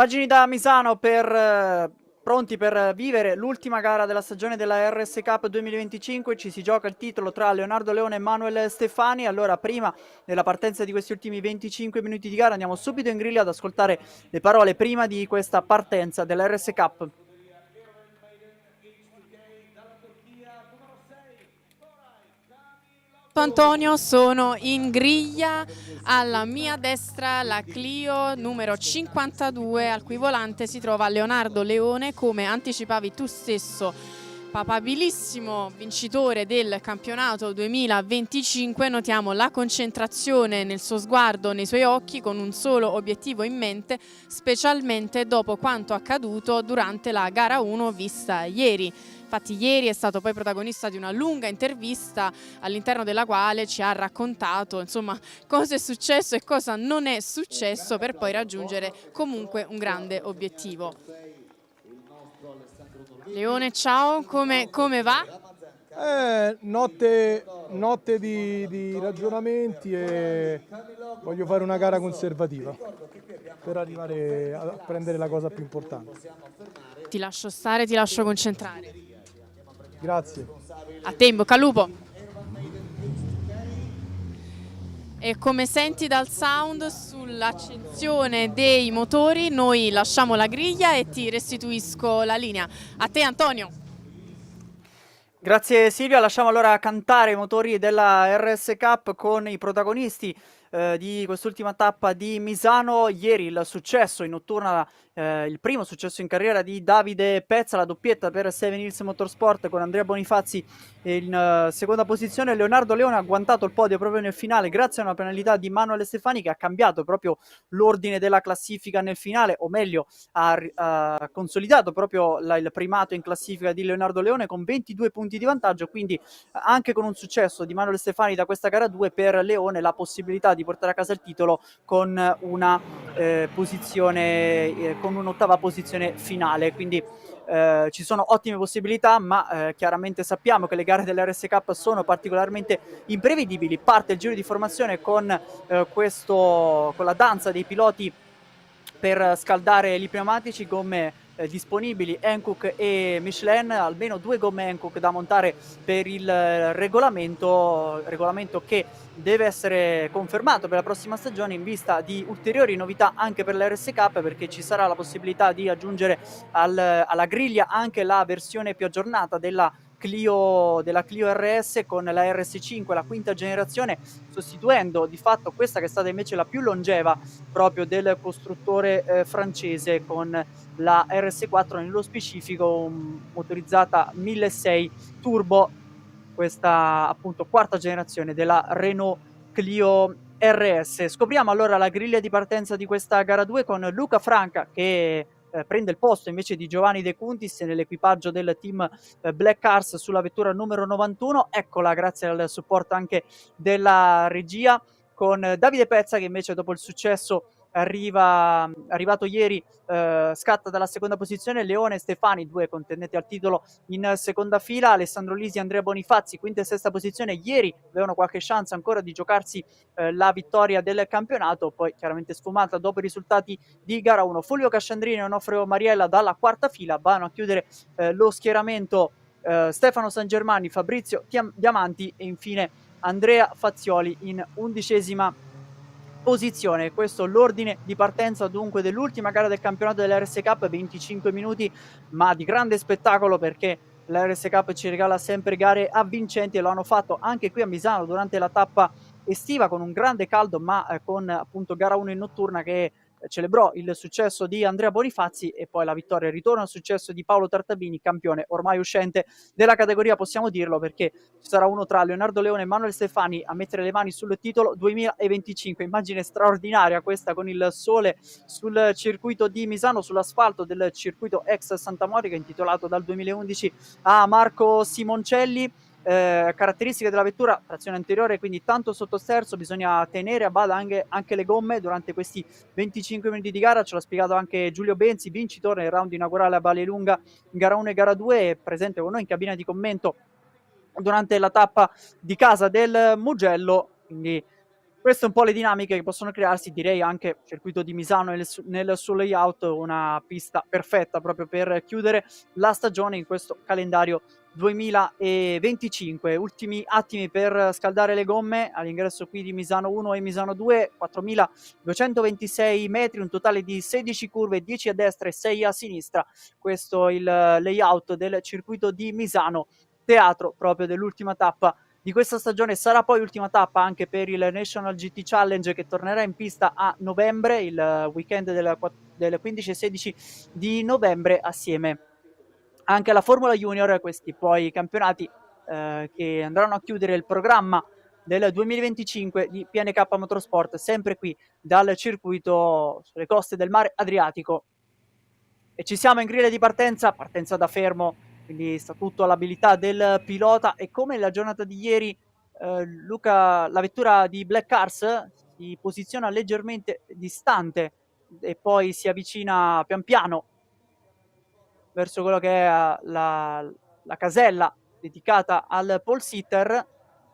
Immagini da Misano pronti per vivere l'ultima gara della stagione della RS Cup 2025. Ci si gioca il titolo tra Leonardo Leone e Manuel Stefani. Allora, prima della partenza di questi ultimi 25 minuti di gara, andiamo subito in griglia ad ascoltare le parole prima di questa partenza della RS Cup. Antonio, sono in griglia, alla mia destra la Clio numero 52, al cui volante si trova Leonardo Leone, come anticipavi tu stesso, papabilissimo vincitore del campionato 2025. Notiamo la concentrazione nel suo sguardo, nei suoi occhi, con un solo obiettivo in mente, specialmente dopo quanto accaduto durante la gara 1 vista ieri. Infatti ieri è stato poi protagonista di una lunga intervista all'interno della quale ci ha raccontato insomma cosa è successo e cosa non è successo, per poi raggiungere comunque un grande obiettivo. Leone, ciao, come va? Notte di ragionamenti e voglio fare una gara conservativa per arrivare a prendere la cosa più importante. Ti lascio stare, ti lascio concentrare. Grazie. A te, in bocca al lupo. E come senti dal sound sull'accensione dei motori, noi lasciamo la griglia e ti restituisco la linea. A te, Antonio. Grazie Silvia, lasciamo allora cantare i motori della RS Cup con i protagonisti di quest'ultima tappa di Misano. Ieri il successo in notturna, il primo successo in carriera di Davide Pezza, la doppietta per Seven Hills Motorsport con Andrea Bonifazzi in seconda posizione. Leonardo Leone ha agguantato il podio proprio nel finale grazie a una penalità di Manuel Stefani, che ha cambiato proprio l'ordine della classifica nel finale, o meglio ha consolidato proprio il primato in classifica di Leonardo Leone con 22 punti di vantaggio. Quindi anche con un successo di Manuel Stefani da questa gara 2, per Leone la possibilità di portare a casa il titolo con una posizione con un'ottava posizione finale. Quindi ci sono ottime possibilità, ma chiaramente sappiamo che le gare dell'RS Cup sono particolarmente imprevedibili. Parte il giro di formazione con la danza dei piloti per scaldare gli pneumatici, gomme disponibili Hankook e Michelin, almeno 2 gomme Hankook da montare per il regolamento che deve essere confermato per la prossima stagione in vista di ulteriori novità anche per l'RS Cup, perché ci sarà la possibilità di aggiungere alla griglia anche la versione più aggiornata della Clio RS con la RS5, la quinta generazione, sostituendo di fatto questa che è stata invece la più longeva proprio del costruttore francese, con la RS4 nello specifico, motorizzata 1600 turbo, questa appunto quarta generazione della Renault Clio RS. Scopriamo allora la griglia di partenza di questa gara 2 con Luca Franca che prende il posto invece di Giovanni De Cuntis nell'equipaggio del team Black Cars sulla vettura numero 91. Eccola, grazie al supporto anche della regia, con Davide Pezza che invece dopo il successo arrivato ieri scatta dalla seconda posizione. Leone e Stefani, 2 contendenti al titolo in seconda fila. Alessandro Lisi e Andrea Bonifazzi, quinta e sesta posizione. Ieri avevano qualche chance ancora di giocarsi la vittoria del campionato, poi chiaramente sfumata dopo i risultati di gara 1. Fulvio Casciandrini e Onofrio Mariella dalla quarta fila vanno a chiudere lo schieramento Stefano San Germani, Fabrizio Diamanti e infine Andrea Fazioli in 11ª posizione. Questo l'ordine di partenza dunque dell'ultima gara del campionato dell'RS Cup, 25 minuti ma di grande spettacolo, perché l'RS Cup ci regala sempre gare avvincenti e lo hanno fatto anche qui a Misano durante la tappa estiva con un grande caldo, ma con appunto gara 1 in notturna che celebrò il successo di Andrea Bonifazzi e poi la vittoria e il ritorno al successo di Paolo Tartabini, campione ormai uscente della categoria, possiamo dirlo, perché ci sarà uno tra Leonardo Leone e Manuel Stefani a mettere le mani sul titolo 2025. Immagine straordinaria questa, con il sole sul circuito di Misano, sull'asfalto del circuito ex Santa Monica, intitolato dal 2011 a Marco Simoncelli. Caratteristiche della vettura: trazione anteriore, quindi tanto sottosterzo, bisogna tenere a bada anche le gomme durante questi 25 minuti di gara. Ce l'ha spiegato anche Giulio Benzi, vincitore nel round inaugurale a Vallelunga in gara 1 e gara 2, presente con noi in cabina di commento durante la tappa di casa del Mugello. Quindi queste un po' le dinamiche che possono crearsi, direi anche il circuito di Misano nel suo layout, una pista perfetta proprio per chiudere la stagione in questo calendario 2025. Ultimi attimi per scaldare le gomme all'ingresso qui di Misano 1 e Misano 2, 4.226 metri, un totale di 16 curve, 10 a destra e 6 a sinistra. Questo è il layout del circuito di Misano, teatro proprio dell'ultima tappa di questa stagione. Sarà poi ultima tappa anche per il National GT Challenge, che tornerà in pista a novembre, il weekend del 15 e 16 di novembre, assieme anche alla Formula Junior. Questi poi campionati che andranno a chiudere il programma del 2025 di PNK Motorsport, sempre qui dal circuito sulle coste del mare Adriatico. E ci siamo in griglia di partenza da fermo, quindi sta tutto all'abilità del pilota. E come nella giornata di ieri, Luca, la vettura di Black Cars si posiziona leggermente distante e poi si avvicina pian piano verso quello che è la casella dedicata al pole sitter.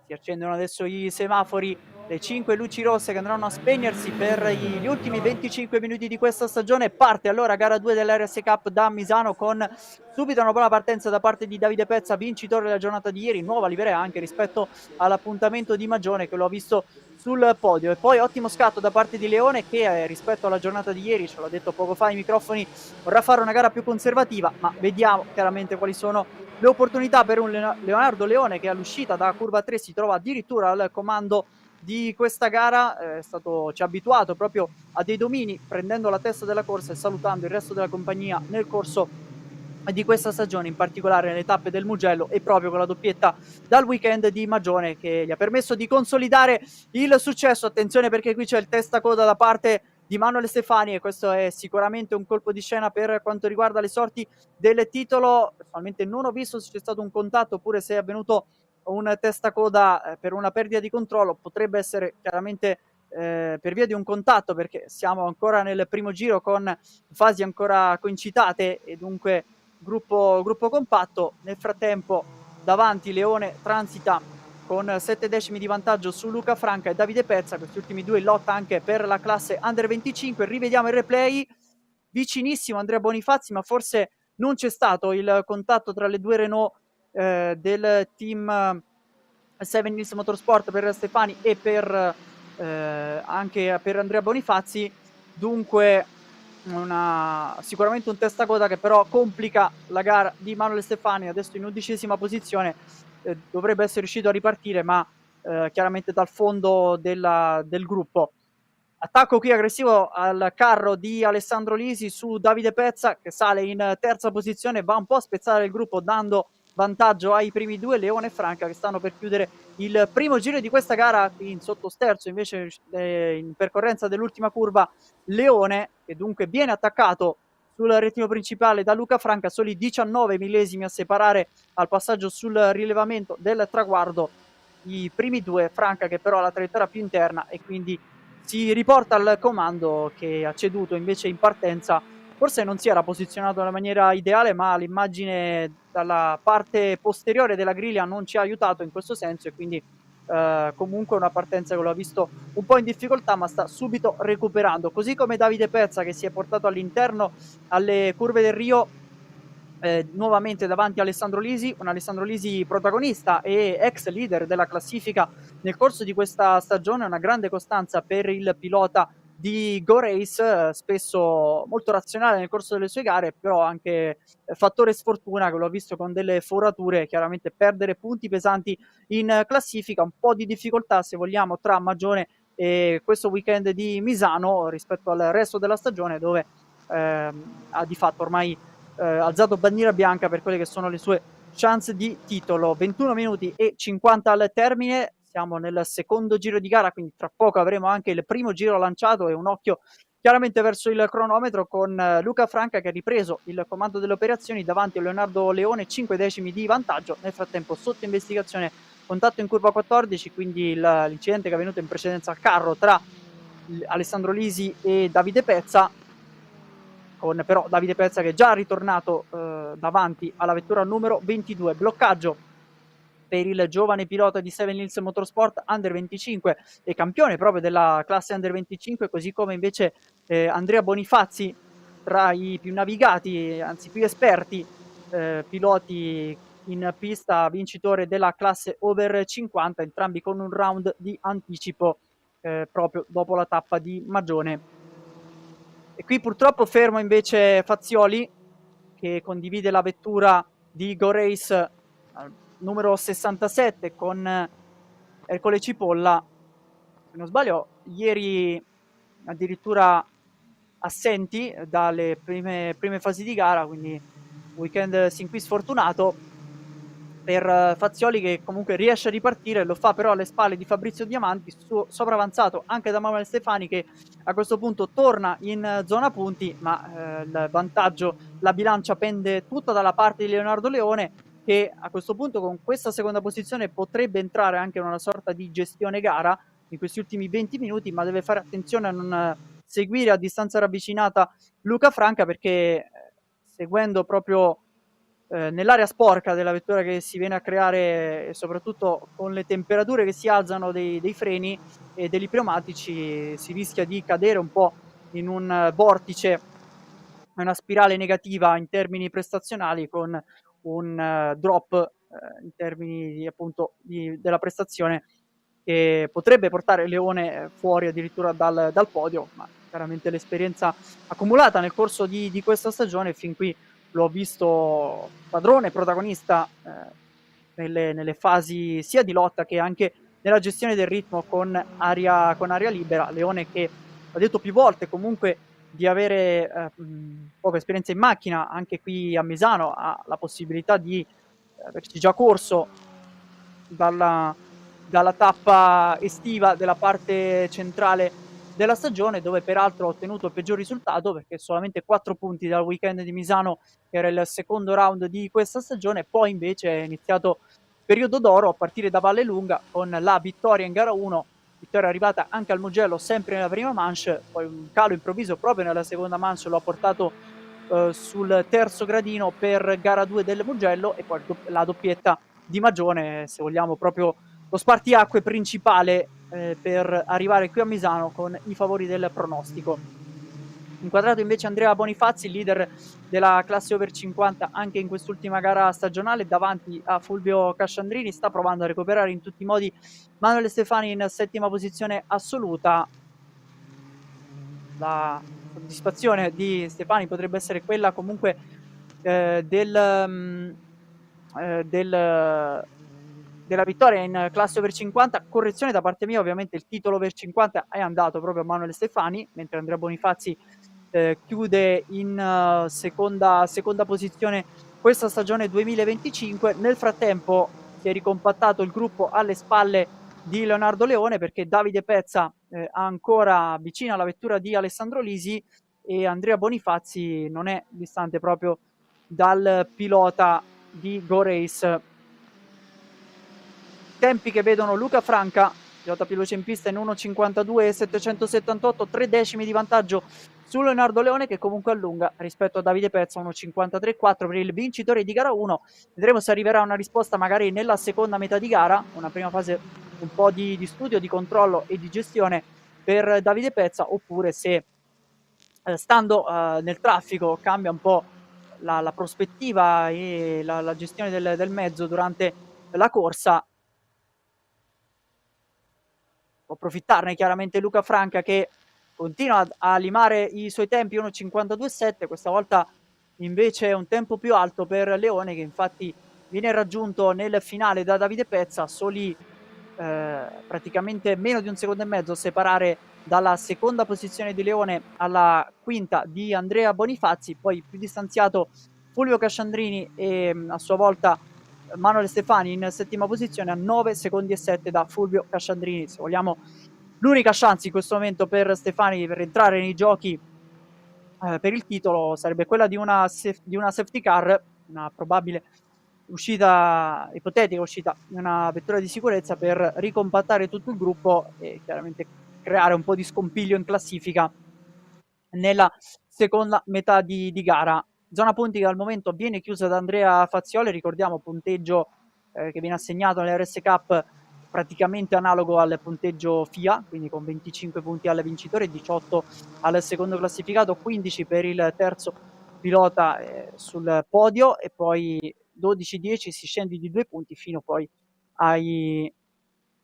Si accendono adesso i semafori, le 5 luci rosse che andranno a spegnersi per gli ultimi 25 minuti di questa stagione. Parte allora gara 2 dell'RS Cup da Misano, con subito una buona partenza da parte di Davide Pezza, vincitore della giornata di ieri, nuova livrea anche rispetto all'appuntamento di Magione che lo ha visto sul podio. E poi ottimo scatto da parte di Leone, che rispetto alla giornata di ieri, ce l'ho detto poco fa ai microfoni, vorrà fare una gara più conservativa, ma vediamo chiaramente quali sono le opportunità per un Leonardo Leone, che all'uscita da curva 3 si trova addirittura al comando di questa gara. Ci ha abituato proprio a dei domini, prendendo la testa della corsa e salutando il resto della compagnia nel corso di questa stagione, in particolare nelle tappe del Mugello e proprio con la doppietta dal weekend di Magione, che gli ha permesso di consolidare il successo. Attenzione, perché qui c'è il testacoda da parte di Manuel Stefani, e questo è sicuramente un colpo di scena per quanto riguarda le sorti del titolo. Personalmente non ho visto se c'è stato un contatto oppure se è avvenuto un testacoda per una perdita di controllo. Potrebbe essere chiaramente per via di un contatto, perché siamo ancora nel primo giro con fasi ancora coincitate e dunque gruppo compatto. Nel frattempo davanti Leone transita con 7 decimi di vantaggio su Luca Franca e Davide Pezza, questi ultimi due in lotta anche per la classe Under 25. Rivediamo il replay, vicinissimo Andrea Bonifazzi, ma forse non c'è stato il contatto tra le due Renault del team 7 News Motorsport per Stefani e per anche per Andrea Bonifazzi. Dunque sicuramente un testacoda che però complica la gara di Manuel Stefani, adesso in 11ª posizione. Dovrebbe essere riuscito a ripartire, ma chiaramente dal fondo del gruppo. Attacco qui aggressivo al carro di Alessandro Lisi su Davide Pezza, che sale in terza posizione, va un po' a spezzare il gruppo dando vantaggio ai primi due, Leone e Franca, che stanno per chiudere il primo giro di questa gara. In sottosterzo invece, in percorrenza dell'ultima curva, Leone, che dunque viene attaccato sul rettilineo principale da Luca Franca, soli 19 millesimi a separare al passaggio sul rilevamento del traguardo i primi due. Franca che però ha la traiettoria più interna e quindi si riporta al comando, che ha ceduto invece in partenza. Forse non si era posizionato nella maniera ideale, ma l'immagine dalla parte posteriore della griglia non ci ha aiutato in questo senso, e quindi comunque una partenza che lo ha visto un po' in difficoltà, ma sta subito recuperando, così come Davide Pezza, che si è portato all'interno alle curve del Rio, nuovamente davanti a Alessandro Lisi, un Alessandro Lisi protagonista e ex leader della classifica nel corso di questa stagione. Una grande costanza per il pilota di Go Race, spesso molto razionale nel corso delle sue gare, però anche fattore sfortuna, che lo ha visto con delle forature chiaramente perdere punti pesanti in classifica. Un po' di difficoltà, se vogliamo, tra Magione e questo weekend di Misano rispetto al resto della stagione, dove ha di fatto ormai alzato bandiera bianca per quelle che sono le sue chance di titolo. 21 minuti e 50 al termine, siamo nel secondo giro di gara, quindi tra poco avremo anche il primo giro lanciato, e un occhio chiaramente verso il cronometro, con Luca Franca che ha ripreso il comando delle operazioni davanti a Leonardo Leone, 5 decimi di vantaggio. Nel frattempo sotto investigazione contatto in curva 14, quindi l'incidente che è avvenuto in precedenza al carro tra Alessandro Lisi e Davide Pezza, con però Davide Pezza che è già ritornato davanti alla vettura numero 22. Bloccaggio per il giovane pilota di Seven Hills Motorsport Under 25 e campione proprio della classe Under 25, così come invece Andrea Bonifazzi, tra i più navigati, anzi più esperti piloti in pista, vincitore della classe Over 50, entrambi con un round di anticipo proprio dopo la tappa di Magione. E qui purtroppo fermo invece Fazioli, che condivide la vettura di Go Race numero 67 con Ercole Cipolla. Se non sbaglio, ieri addirittura assenti dalle prime fasi di gara, quindi weekend sin qui sfortunato per Fazioli, che comunque riesce a ripartire, lo fa però alle spalle di Fabrizio Diamanti, sopravanzato anche da Manuel Stefani, che a questo punto torna in zona punti, ma il vantaggio, la bilancia pende tutta dalla parte di Leonardo Leone, che a questo punto con questa seconda posizione potrebbe entrare anche in una sorta di gestione gara in questi ultimi 20 minuti, ma deve fare attenzione a non seguire a distanza ravvicinata Luca Franca, perché seguendo proprio nell'area sporca della vettura che si viene a creare, e soprattutto con le temperature che si alzano dei freni e degli pneumatici, si rischia di cadere un po' in un vortice, una spirale negativa in termini prestazionali, con un drop in termini appunto della prestazione, che potrebbe portare Leone fuori addirittura dal podio, ma chiaramente l'esperienza accumulata nel corso di questa stagione fin qui l'ho visto padrone, protagonista nelle fasi sia di lotta che anche nella gestione del ritmo con aria libera. Leone, che ho detto più volte comunque di avere poca esperienza in macchina, anche qui a Misano ha la possibilità di averci già corso dalla tappa estiva della parte centrale della stagione, dove peraltro ho ottenuto il peggior risultato, perché solamente 4 punti dal weekend di Misano, che era il secondo round di questa stagione. Poi invece è iniziato periodo d'oro a partire da Vallelunga, con la vittoria in gara 1, vittoria arrivata anche al Mugello sempre nella prima manche, poi un calo improvviso proprio nella seconda manche lo ha portato sul terzo gradino per gara 2 del Mugello, e poi la doppietta di Magione, se vogliamo proprio lo spartiacque principale per arrivare qui a Misano con i favori del pronostico. Inquadrato invece Andrea Bonifazzi, leader della classe over 50 anche in quest'ultima gara stagionale, davanti a Fulvio Casciandrini. Sta provando a recuperare in tutti i modi Manuel Stefani in settima posizione assoluta. La soddisfazione di Stefani potrebbe essere quella comunque della vittoria in classe over 50. Correzione da parte mia, ovviamente il titolo over 50 è andato proprio a Manuel Stefani, mentre Andrea Bonifazzi chiude in seconda posizione questa stagione 2025. Nel frattempo si è ricompattato il gruppo alle spalle di Leonardo Leone, perché Davide Pezza ancora vicino alla vettura di Alessandro Lisi, e Andrea Bonifazzi non è distante proprio dal pilota di Go Race. Tempi che vedono Luca Franca, pilota più veloce in pista, in 1.52.778, 3 decimi di vantaggio su Leonardo Leone, che comunque allunga rispetto a Davide Pezza, 1.53.4 per il vincitore di gara 1. Vedremo se arriverà una risposta magari nella seconda metà di gara, una prima fase un po' di studio, di controllo e di gestione per Davide Pezza, oppure se stando nel traffico cambia un po' la prospettiva e la gestione del mezzo durante la corsa. Può approfittarne chiaramente Luca Franca, che continua a limare i suoi tempi, 1.52.7, questa volta invece un tempo più alto per Leone, che infatti viene raggiunto nel finale da Davide Pezza, soli praticamente meno di un secondo e mezzo a separare dalla seconda posizione di Leone alla quinta di Andrea Bonifazzi. Poi più distanziato Fulvio Casciandrini e a sua volta Manuel Stefani in settima posizione, a 9 secondi e 7 da Fulvio Casciandrini. Se vogliamo, l'unica chance in questo momento per Stefani per entrare nei giochi per il titolo sarebbe quella di una safety car, una probabile uscita, ipotetica uscita di una vettura di sicurezza, per ricompattare tutto il gruppo e chiaramente creare un po' di scompiglio in classifica nella seconda metà di gara. Zona punti che al momento viene chiusa da Andrea Fazioli, ricordiamo punteggio che viene assegnato nell'RS Cup praticamente analogo al punteggio FIA, quindi con 25 punti al vincitore, 18 al secondo classificato, 15 per il terzo pilota sul podio, e poi 12-10 si scende di 2 punti fino poi ai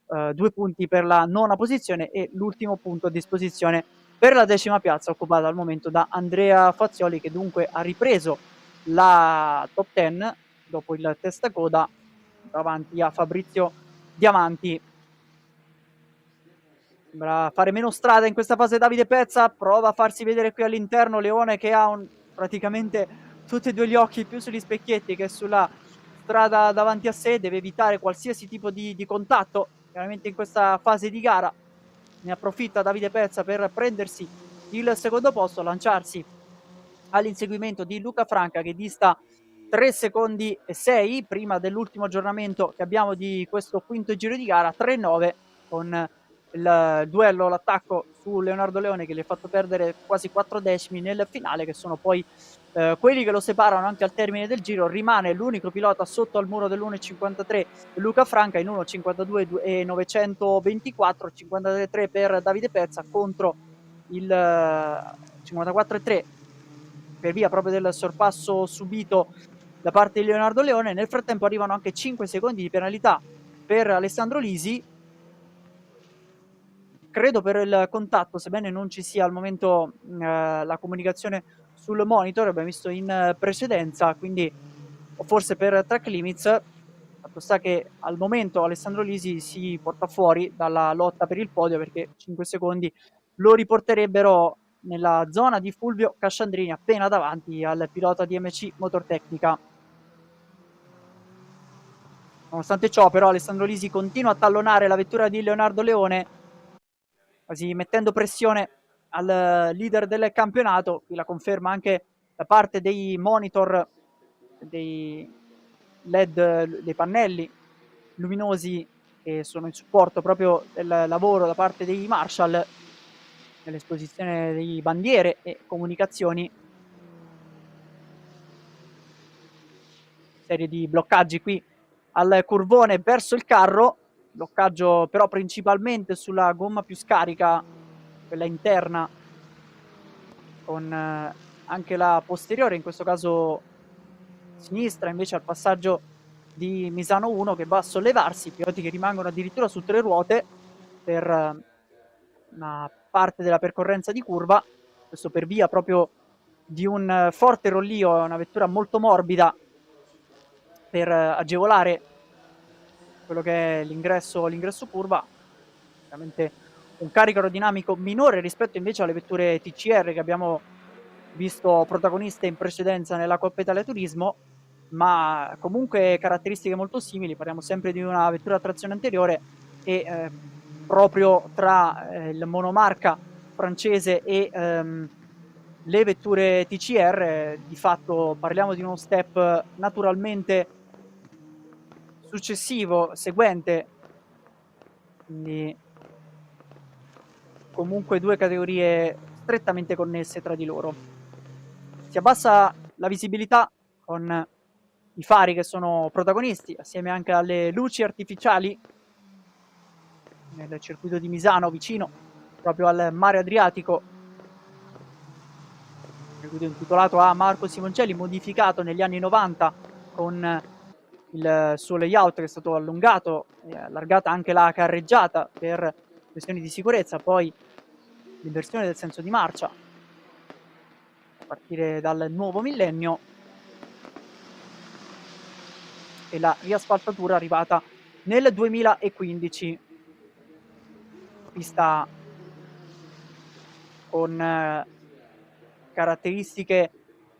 2 punti per la nona posizione e l'ultimo punto a disposizione per la 10ª piazza, occupata al momento da Andrea Fazioli, che dunque ha ripreso la top 10 dopo il testacoda davanti a Fabrizio Diamanti. Sembra fare meno strada in questa fase Davide Pezza, prova a farsi vedere qui all'interno Leone, che ha praticamente tutti e due gli occhi più sugli specchietti che sulla strada davanti a sé, deve evitare qualsiasi tipo di contatto. Chiaramente in questa fase di gara ne approfitta Davide Pezza per prendersi il secondo posto, lanciarsi all'inseguimento di Luca Franca, che dista 3 secondi e 6 prima dell'ultimo aggiornamento che abbiamo di questo quinto giro di gara, 3-9 con il duello, l'attacco su Leonardo Leone, che gli ha fatto perdere quasi 4 decimi nel finale, che sono poi quelli che lo separano anche al termine del giro. Rimane l'unico pilota sotto al muro dell'1.53, Luca Franca, in 1.52 e 924, 53 per Davide Pezza contro il 54,3 per via proprio del sorpasso subito da parte di Leonardo Leone. Nel frattempo arrivano anche 5 secondi di penalità per Alessandro Lisi, credo per il contatto, sebbene non ci sia al momento la comunicazione sul monitor, abbiamo visto in precedenza, quindi o forse per track limits. Fatto sta che al momento Alessandro Lisi si porta fuori dalla lotta per il podio, perché 5 secondi lo riporterebbero nella zona di Fulvio Casciandrini, appena davanti al pilota di MC Motortecnica. Nonostante ciò, però, Alessandro Lisi continua a tallonare la vettura di Leonardo Leone, quasi mettendo pressione al leader del campionato. Qui la conferma anche da parte dei monitor, dei LED, dei pannelli luminosi che sono in supporto proprio del lavoro da parte dei Marshall nell'esposizione di bandiere e comunicazioni. Serie di bloccaggi qui al curvone verso il carro, bloccaggio però principalmente sulla gomma più scarica, quella interna, con anche la posteriore, in questo caso sinistra, invece al passaggio di Misano 1, che va a sollevarsi, piloti che rimangono addirittura su 3 ruote per una parte della percorrenza di curva, questo per via proprio di un forte rollio, una vettura molto morbida per agevolare quello che è l'ingresso curva. Veramente un carico aerodinamico minore rispetto invece alle vetture TCR che abbiamo visto protagoniste in precedenza nella Coppa Italia Turismo, ma comunque caratteristiche molto simili. Parliamo sempre di una vettura a trazione anteriore e proprio tra il monomarca francese e le vetture TCR di fatto parliamo di uno step naturalmente successivo, seguente, quindi comunque 2 categorie strettamente connesse tra di loro. Si abbassa la visibilità con i fari che sono protagonisti, assieme anche alle luci artificiali nel circuito di Misano, vicino proprio al mare Adriatico, circuito intitolato a Marco Simoncelli, modificato negli anni 90 con il suo layout che è stato allungato e allargata anche la carreggiata per questioni di sicurezza, poi l'inversione del senso di marcia a partire dal nuovo millennio e la riasfaltatura arrivata nel 2015. Pista con caratteristiche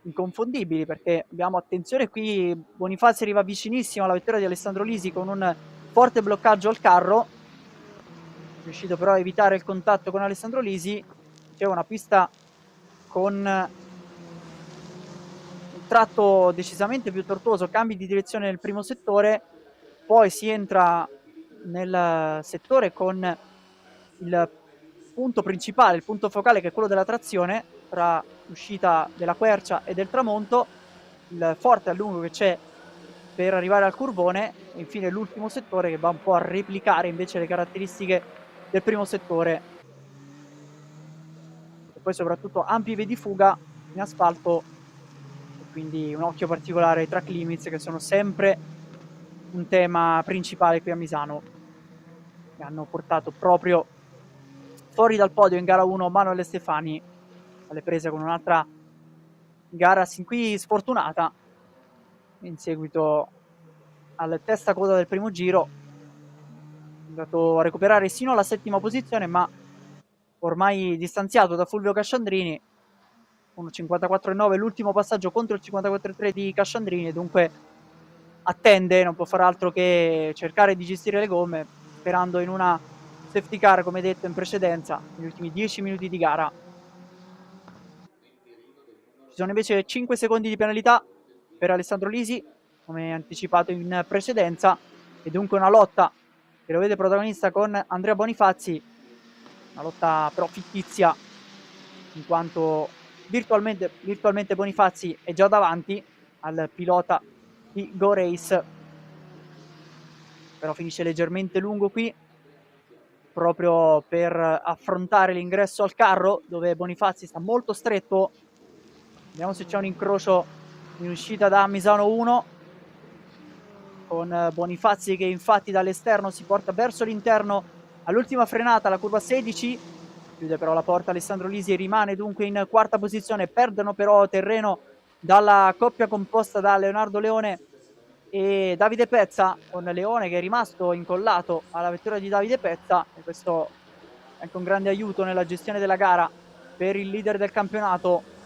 inconfondibili, perché abbiamo, attenzione qui, Bonifazzi arriva vicinissimo alla vettura di Alessandro Lisi con un forte bloccaggio al carro, riuscito però a evitare il contatto con Alessandro Lisi. C'è una pista con un tratto decisamente più tortuoso, cambi di direzione nel primo settore, poi si entra nel settore con il punto principale, il punto focale, che è quello della trazione, tra l'uscita della Quercia e del Tramonto, il forte allungo che c'è per arrivare al curvone, e infine l'ultimo settore che va un po' a replicare invece le caratteristiche del primo settore, e poi soprattutto ampi vie di fuga in asfalto, e quindi un occhio particolare ai track limits, che sono sempre un tema principale qui a Misano, che hanno portato proprio fuori dal podio in gara 1 Manuel Stefani, alle prese con un'altra gara sin qui sfortunata in seguito al testa coda del primo giro. È andato a recuperare sino alla 7ª posizione, ma ormai distanziato da Fulvio Casciandrini, 1.54.9 l'ultimo passaggio contro il 54.3 di Casciandrini, e dunque attende, non può far altro che cercare di gestire le gomme, sperando in una safety car, come detto in precedenza, negli ultimi 10 minuti di gara. Ci sono invece 5 secondi di penalità per Alessandro Lisi, come anticipato in precedenza, e dunque una lotta che lo vede protagonista con Andrea Bonifazzi, una lotta però fittizia, in quanto virtualmente Bonifazzi è già davanti al pilota di Go Race, però finisce leggermente lungo qui, proprio per affrontare l'ingresso al carro, dove Bonifazzi sta molto stretto. Vediamo se c'è un incrocio in uscita da Misano 1, con Bonifazzi che infatti dall'esterno si porta verso l'interno all'ultima frenata, la curva 16, chiude però la porta Alessandro Lisi e rimane dunque in quarta posizione. Perdono però terreno dalla coppia composta da Leonardo Leone e Davide Pezza, con Leone che è rimasto incollato alla vettura di Davide Pezza, e questo è anche un grande aiuto nella gestione della gara per il leader del campionato,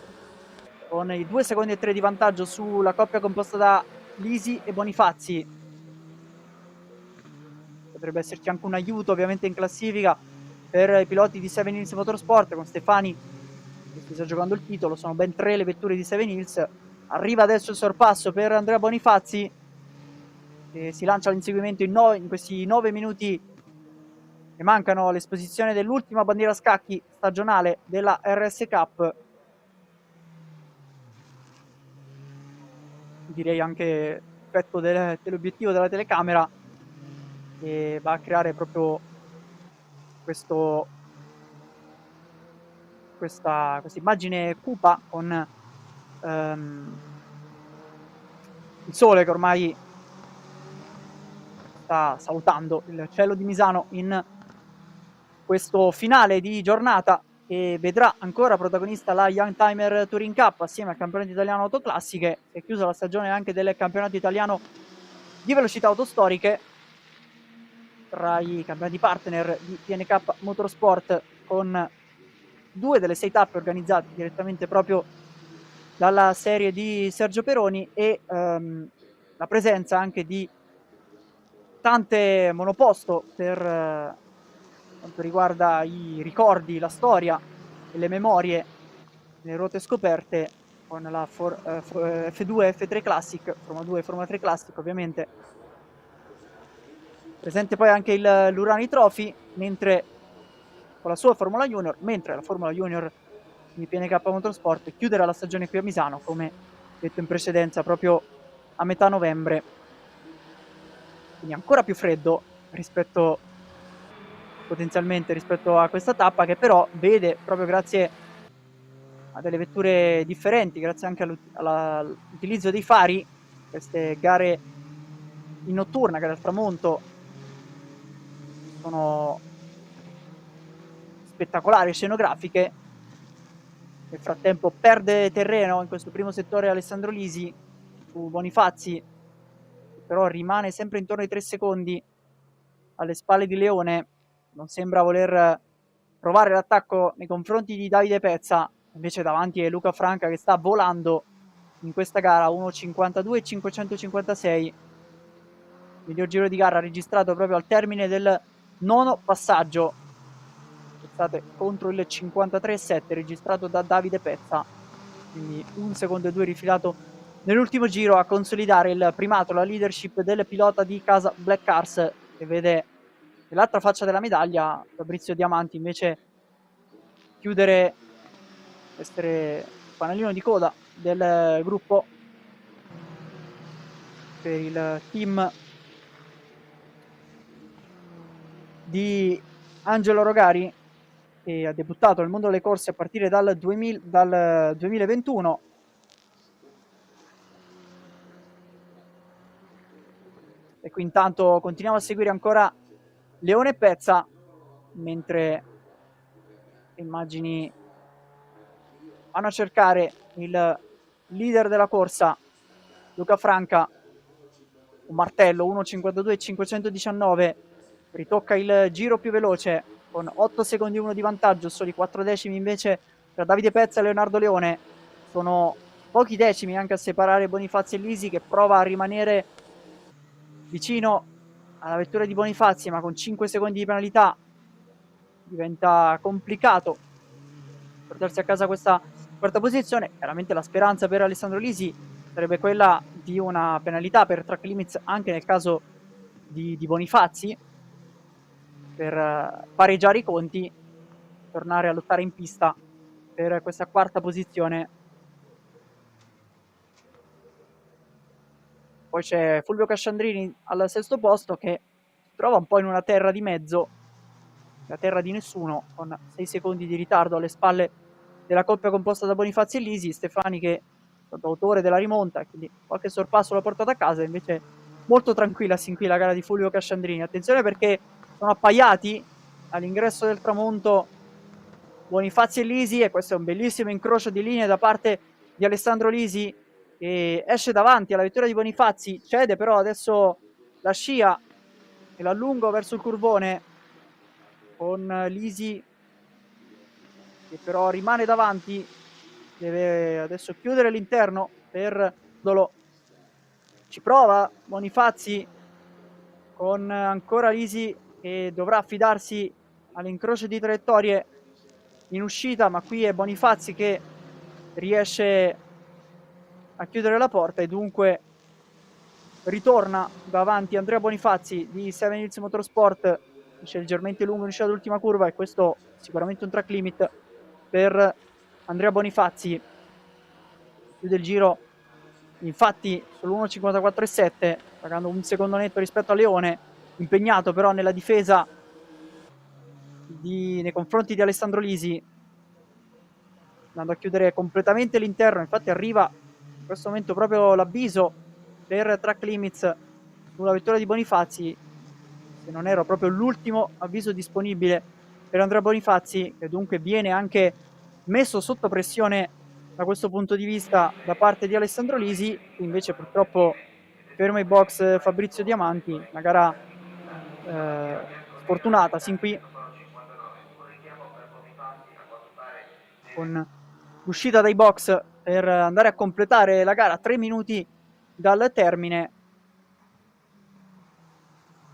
con i 2 secondi e 3 di vantaggio sulla coppia composta da Lisi e Bonifazzi. Potrebbe esserci anche un aiuto ovviamente in classifica per i piloti di Seven Hills Motorsport, con Stefani che si sta giocando il titolo. Sono ben 3 le vetture di Seven Hills. Arriva adesso il sorpasso per Andrea Bonifazzi, che si lancia all'inseguimento in questi 9 minuti che mancano all'esposizione dell'ultima bandiera a scacchi stagionale della RS Cup. Direi anche effetto dell'obiettivo della telecamera, che va a creare proprio questa immagine cupa, con il sole che ormai sta salutando il cielo di Misano in questo finale di giornata, che vedrà ancora protagonista la Youngtimer Touring Cup assieme al campionato italiano autoclassiche. Si è chiusa la stagione anche del campionato italiano di velocità autostoriche, tra i campionati partner di PNK Motorsport, con 2 delle 6 tappe organizzate direttamente proprio dalla serie di Sergio Peroni, e la presenza anche di tante monoposto per quanto riguarda i ricordi, la storia e le memorie nelle ruote scoperte, con la F2 e F3 Classic, Formula 2 e Formula 3 Classic ovviamente. Presente poi anche l'Urani Trophy, mentre con la sua Formula Junior, mentre la Formula Junior di PNK Motorsport chiuderà la stagione qui a Misano, come detto in precedenza, proprio a metà novembre. Quindi ancora più freddo potenzialmente rispetto a questa tappa, che però vede, proprio grazie a delle vetture differenti, grazie anche all'utilizzo dei fari, queste gare in notturna, gare al tramonto, sono spettacolari, scenografiche. Nel frattempo perde terreno in questo primo settore Alessandro Lisi su Bonifazzi, però rimane sempre intorno ai 3 secondi alle spalle di Leone. Non sembra voler provare l'attacco nei confronti di Davide Pezza, invece davanti è Luca Franca che sta volando in questa gara, 1.52.556, miglior giro di gara registrato proprio al termine del 9° passaggio, contro il 53.7 registrato da Davide Pezza, quindi 1 secondo e 2 rifilato nell'ultimo giro a consolidare il primato, la leadership del pilota di casa Black Cars, che vede nell'altra faccia della medaglia Fabrizio Diamanti invece chiudere, essere fanalino di coda del gruppo. per il team di Angelo Rogari, che ha debuttato nel mondo delle corse a partire dal 2021. E qui intanto continuiamo a seguire ancora Leone e Pezza, mentre immagini vanno a cercare il leader della corsa, Luca Franca, un martello 1.52.519, ritocca il giro più veloce con 8 secondi 1 di vantaggio, soli 4 decimi invece tra Davide Pezza e Leonardo Leone. Sono pochi decimi anche a separare Bonifazzi e Lisi, che prova a rimanere vicino alla vettura di Bonifazzi, ma con 5 secondi di penalità diventa complicato portarsi a casa questa quarta posizione. Chiaramente la speranza per Alessandro Lisi sarebbe quella di una penalità per track limits anche nel caso di Bonifazzi, per pareggiare i conti, tornare a lottare in pista per questa quarta posizione. Poi c'è Fulvio Casciandrini al sesto posto, che si trova un po' in una terra di mezzo, la terra di nessuno, con 6 secondi di ritardo alle spalle della coppia composta da Bonifazzi e Lisi. Stefani, che è stato autore della rimonta, quindi qualche sorpasso l'ha portato a casa, invece molto tranquilla sin qui la gara di Fulvio Casciandrini. Attenzione, perché sono appaiati all'ingresso del tramonto Bonifazzi e Lisi, e questo è un bellissimo incrocio di linee da parte di Alessandro Lisi, che esce davanti alla vettura di Bonifazzi, cede però adesso la scia e l'allungo verso il curvone, con Lisi che però rimane davanti, deve adesso chiudere l'interno per Dolo. Ci prova Bonifazzi con ancora Lisi, che dovrà affidarsi all'incrocio di traiettorie in uscita, ma qui è Bonifazzi che riesce a chiudere la porta e dunque ritorna davanti Andrea Bonifazzi di 7 Hills Motorsport, esce leggermente lungo in uscita all'ultima curva, e questo sicuramente un track limit per Andrea Bonifazzi. Chiude il giro infatti sull'1.54.7, pagando un secondo netto rispetto a Leone, impegnato però nella difesa nei confronti di Alessandro Lisi, andando a chiudere completamente l'interno. Infatti arriva in questo momento proprio l'avviso per track limits sulla vettura di Bonifazzi, se non ero proprio l'ultimo avviso disponibile per Andrea Bonifazzi, che dunque viene anche messo sotto pressione da questo punto di vista da parte di Alessandro Lisi. Invece purtroppo fermo ai box Fabrizio Diamanti, una gara sfortunata sin qui, con l'uscita dai box per andare a completare la gara 3 minuti dal termine.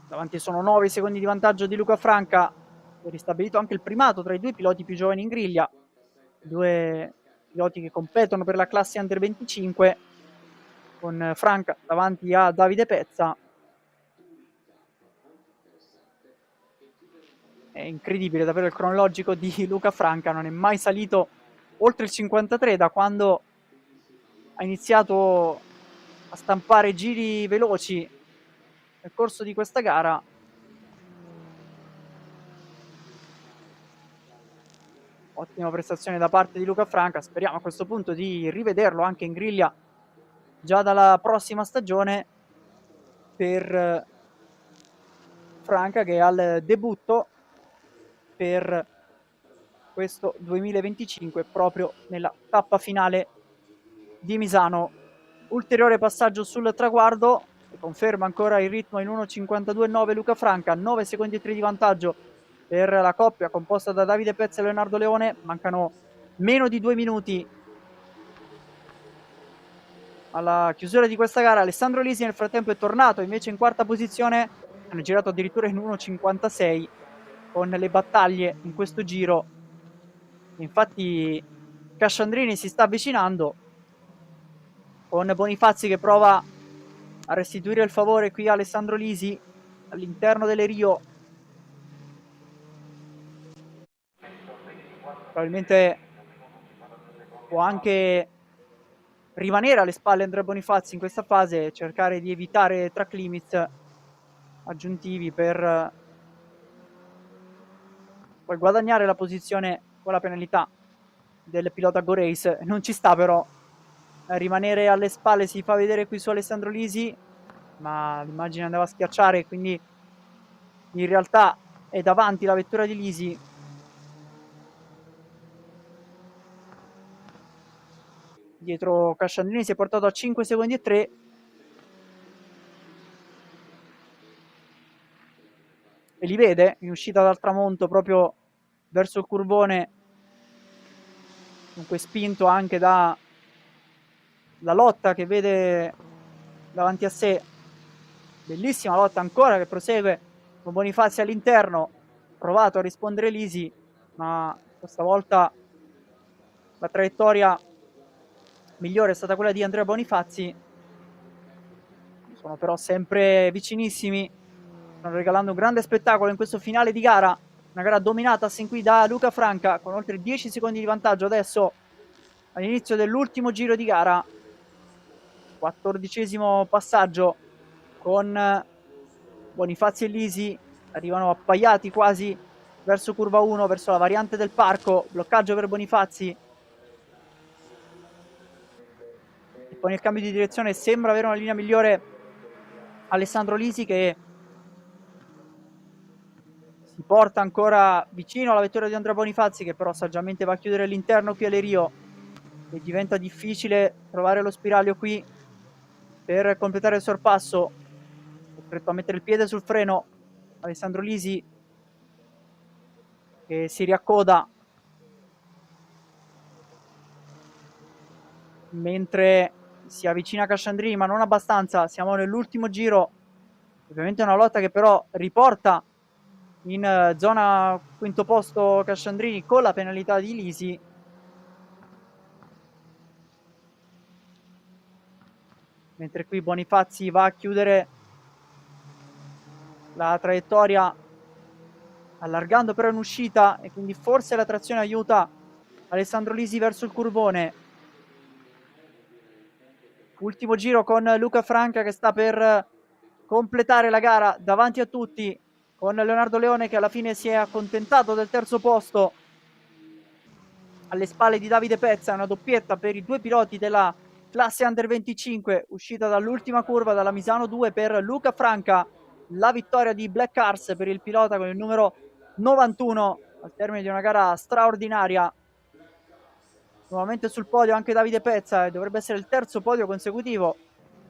Davanti sono 9 secondi di vantaggio di Luca Franca, è ristabilito anche il primato tra i due piloti più giovani in griglia, due piloti che competono per la classe Under 25, con Franca davanti a Davide Pezza. È incredibile davvero il cronologico di Luca Franca, non è mai salito oltre il 53 da quando ha iniziato a stampare giri veloci nel corso di questa gara. Ottima prestazione da parte di Luca Franca, speriamo a questo punto di rivederlo anche in griglia già dalla prossima stagione per Franca, che è al debutto per questo 2025 proprio nella tappa finale di Misano. Ulteriore passaggio sul traguardo, che conferma ancora il ritmo in 1.52.9 Luca Franca, 9 secondi e 3 di vantaggio per la coppia composta da Davide Pezza e Leonardo Leone. Mancano meno di 2 minuti alla chiusura di questa gara. Alessandro Lisi nel frattempo è tornato invece in quarta posizione, hanno girato addirittura in 1.56 con le battaglie in questo giro. Infatti Casciandrini si sta avvicinando, con Bonifazzi che prova a restituire il favore qui a Alessandro Lisi all'interno delle Rio. Probabilmente può anche rimanere alle spalle Andrea Bonifazzi in questa fase e cercare di evitare track limits aggiuntivi per poi guadagnare la posizione con la penalità del pilota Go Race. Non ci sta però rimanere alle spalle, si fa vedere qui su Alessandro Lisi, ma l'immagine andava a schiacciare, quindi in realtà è davanti la vettura di Lisi. Dietro Casciandrini si è portato a 5 secondi e 3. E li vede in uscita dal tramonto proprio verso il curvone, dunque spinto anche da la lotta che vede davanti a sé. Bellissima lotta ancora che prosegue con Bonifazzi all'interno. Provato a rispondere Lisi, ma questa volta la traiettoria migliore è stata quella di Andrea Bonifazzi. Sono però sempre vicinissimi, stanno regalando un grande spettacolo in questo finale di gara, una gara dominata sin qui da Luca Franca con oltre 10 secondi di vantaggio adesso all'inizio dell'ultimo giro di gara. 14° passaggio con Bonifazzi e Lisi, arrivano appaiati quasi verso curva 1, verso la variante del parco, bloccaggio per Bonifazzi. E poi nel cambio di direzione sembra avere una linea migliore Alessandro Lisi, che si porta ancora vicino alla vettura di Andrea Bonifazzi, che però saggiamente va a chiudere l'interno qui alle Rio, e diventa difficile trovare lo spiraglio qui per completare il sorpasso. Costretto a mettere il piede sul freno Alessandro Lisi, che si riaccoda mentre si avvicina a Casciandrini, ma non abbastanza. Siamo nell'ultimo giro, ovviamente è una lotta che però riporta in zona quinto posto Casciandrini con la penalità di Lisi. Mentre qui Bonifazzi va a chiudere la traiettoria allargando però in uscita, e quindi forse la trazione aiuta Alessandro Lisi verso il curvone. Ultimo giro con Luca Franca che sta per completare la gara davanti a tutti, con Leonardo Leone che alla fine si è accontentato del terzo posto alle spalle di Davide Pezza. Una doppietta per i due piloti della classe Under 25, uscita dall'ultima curva dalla Misano 2 per Luca Franca, la vittoria di Black Cars per il pilota con il numero 91 al termine di una gara straordinaria. Nuovamente sul podio anche Davide Pezza, e dovrebbe essere il terzo podio consecutivo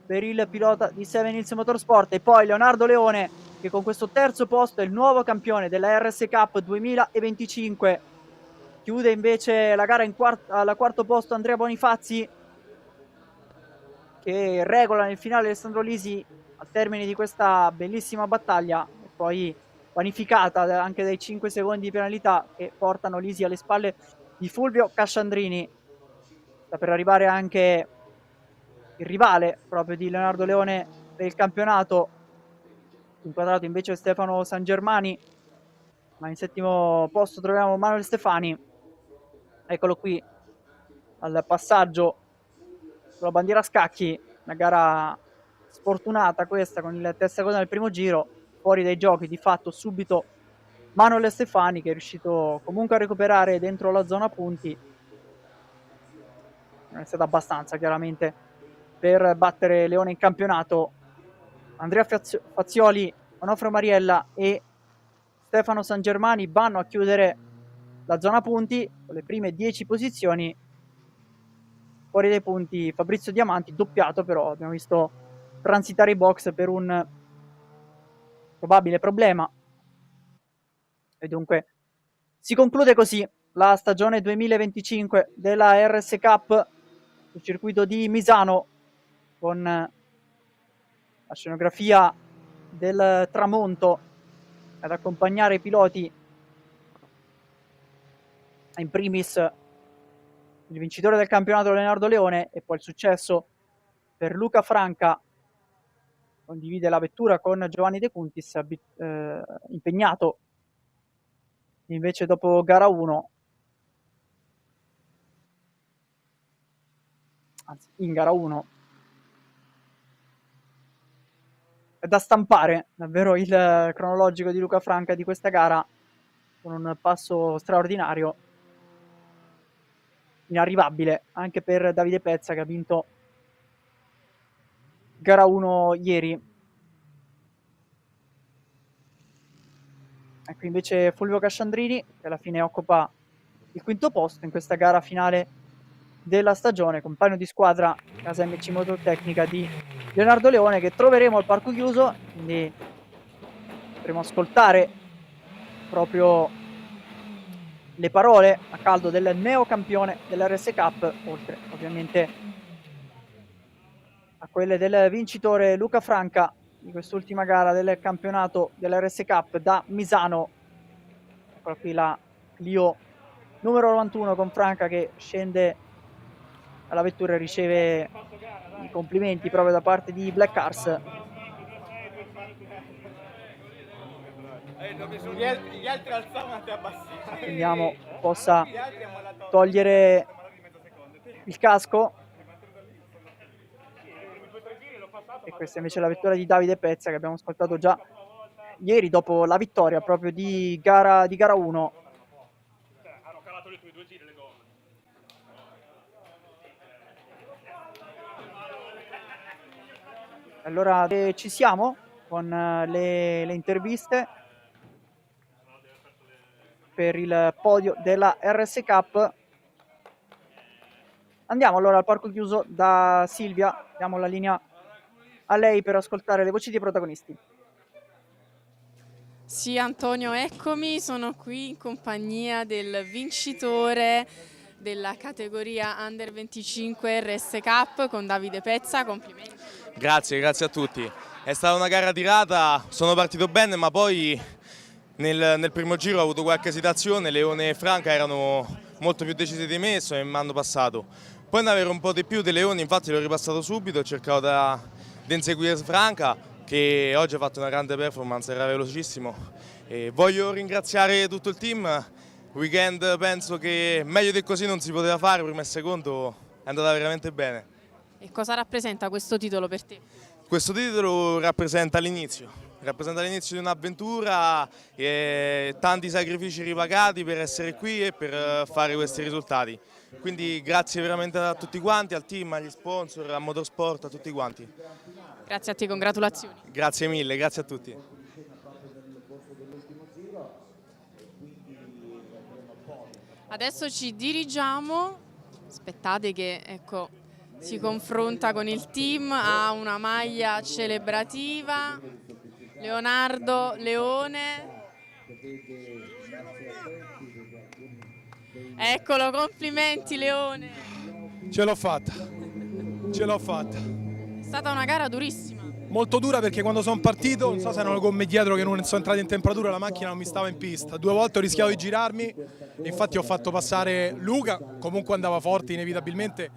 per il pilota di Seven Hills Motorsport. E poi Leonardo Leone, che con questo terzo posto è il nuovo campione della RS Cup 2025. Chiude invece la gara al quarto posto Andrea Bonifazzi, che regola nel finale Alessandro Lisi al termine di questa bellissima battaglia, e poi vanificata anche dai 5 secondi di penalità che portano Lisi alle spalle di Fulvio Casciandrini. Sta per arrivare anche il rivale proprio di Leonardo Leone per il campionato, inquadrato invece Stefano San Germani, ma in settimo posto troviamo Manuel Stefani. Eccolo qui al passaggio sulla bandiera a scacchi, una gara sfortunata questa con il testacoda nel primo giro, fuori dai giochi di fatto subito Manuel Stefani, che è riuscito comunque a recuperare dentro la zona punti. Non è stato abbastanza chiaramente per battere Leone in campionato. Andrea Fazioli, Onofre Mariella e Stefano San Germani vanno a chiudere la zona punti con le prime 10 posizioni. Fuori dai punti Fabrizio Diamanti, doppiato però, abbiamo visto transitare i box per un probabile problema. E dunque si conclude così la stagione 2025 della RS Cup sul circuito di Misano, con la scenografia del tramonto ad accompagnare i piloti, in primis il vincitore del campionato Leonardo Leone, e poi il successo per Luca Franca, condivide la vettura con Giovanni De Cuntis, impegnato invece dopo gara 1 anzi in gara 1. È da stampare davvero il cronologico di Luca Franca di questa gara, con un passo straordinario, inarrivabile anche per Davide Pezza, che ha vinto gara 1 ieri. Ecco invece Fulvio Casciandrini, che alla fine occupa il quinto posto in questa gara finale della stagione, compagno di squadra casa MC Mototecnica di Leonardo Leone, che troveremo al parco chiuso, quindi potremo ascoltare proprio le parole a caldo del neocampione dell'RS Cup, oltre ovviamente a quelle del vincitore Luca Franca di quest'ultima gara del campionato dell'RS Cup da Misano. Eccola qui la Clio numero 91 con Franca che scende alla vettura e riceve i complimenti proprio da parte di Black Cars. Gli altri alzavano e abbassavano. Vediamo possa togliere il casco. E questa invece è la vettura di Davide Pezza, che abbiamo ascoltato già ieri dopo la vittoria proprio di gara 1. Hanno calato le tue 2 giri le gomme. Allora ci siamo con le interviste per il podio della RS Cup. Andiamo allora al parco chiuso da Silvia, diamo la linea a lei per ascoltare le voci dei protagonisti. Sì, Antonio, eccomi, sono qui in compagnia del vincitore della categoria Under 25 RS Cup con Davide Pezza, complimenti. Grazie a tutti. È stata una gara tirata, sono partito bene, ma poi nel primo giro ho avuto qualche esitazione, Leone e Franca erano molto più decisi di me e mi hanno passato. Poi ne avere un po' di più di Leone, infatti l'ho ripassato subito, ho cercato di inseguire Franca, che oggi ha fatto una grande performance, era velocissimo. E voglio ringraziare tutto il team. Weekend penso che meglio di così non si poteva fare, primo e secondo è andata veramente bene. E cosa rappresenta questo titolo per te? Questo titolo rappresenta l'inizio di un'avventura e tanti sacrifici ripagati per essere qui e per fare questi risultati. Quindi grazie veramente a tutti quanti, al team, agli sponsor, a Motorsport, a tutti quanti. Grazie a te, congratulazioni. Grazie mille, grazie a tutti. Adesso ci dirigiamo, aspettate che ecco, si confronta con il team, ha una maglia celebrativa, Leonardo Leone. Eccolo, complimenti Leone. Ce l'ho fatta. È stata una gara durissima. Molto dura perché quando sono partito, non so se erano le gomme dietro che non sono entrate in temperatura, la macchina non mi stava in pista. 2 volte ho rischiato di girarmi, infatti ho fatto passare Luca, comunque andava forte inevitabilmente,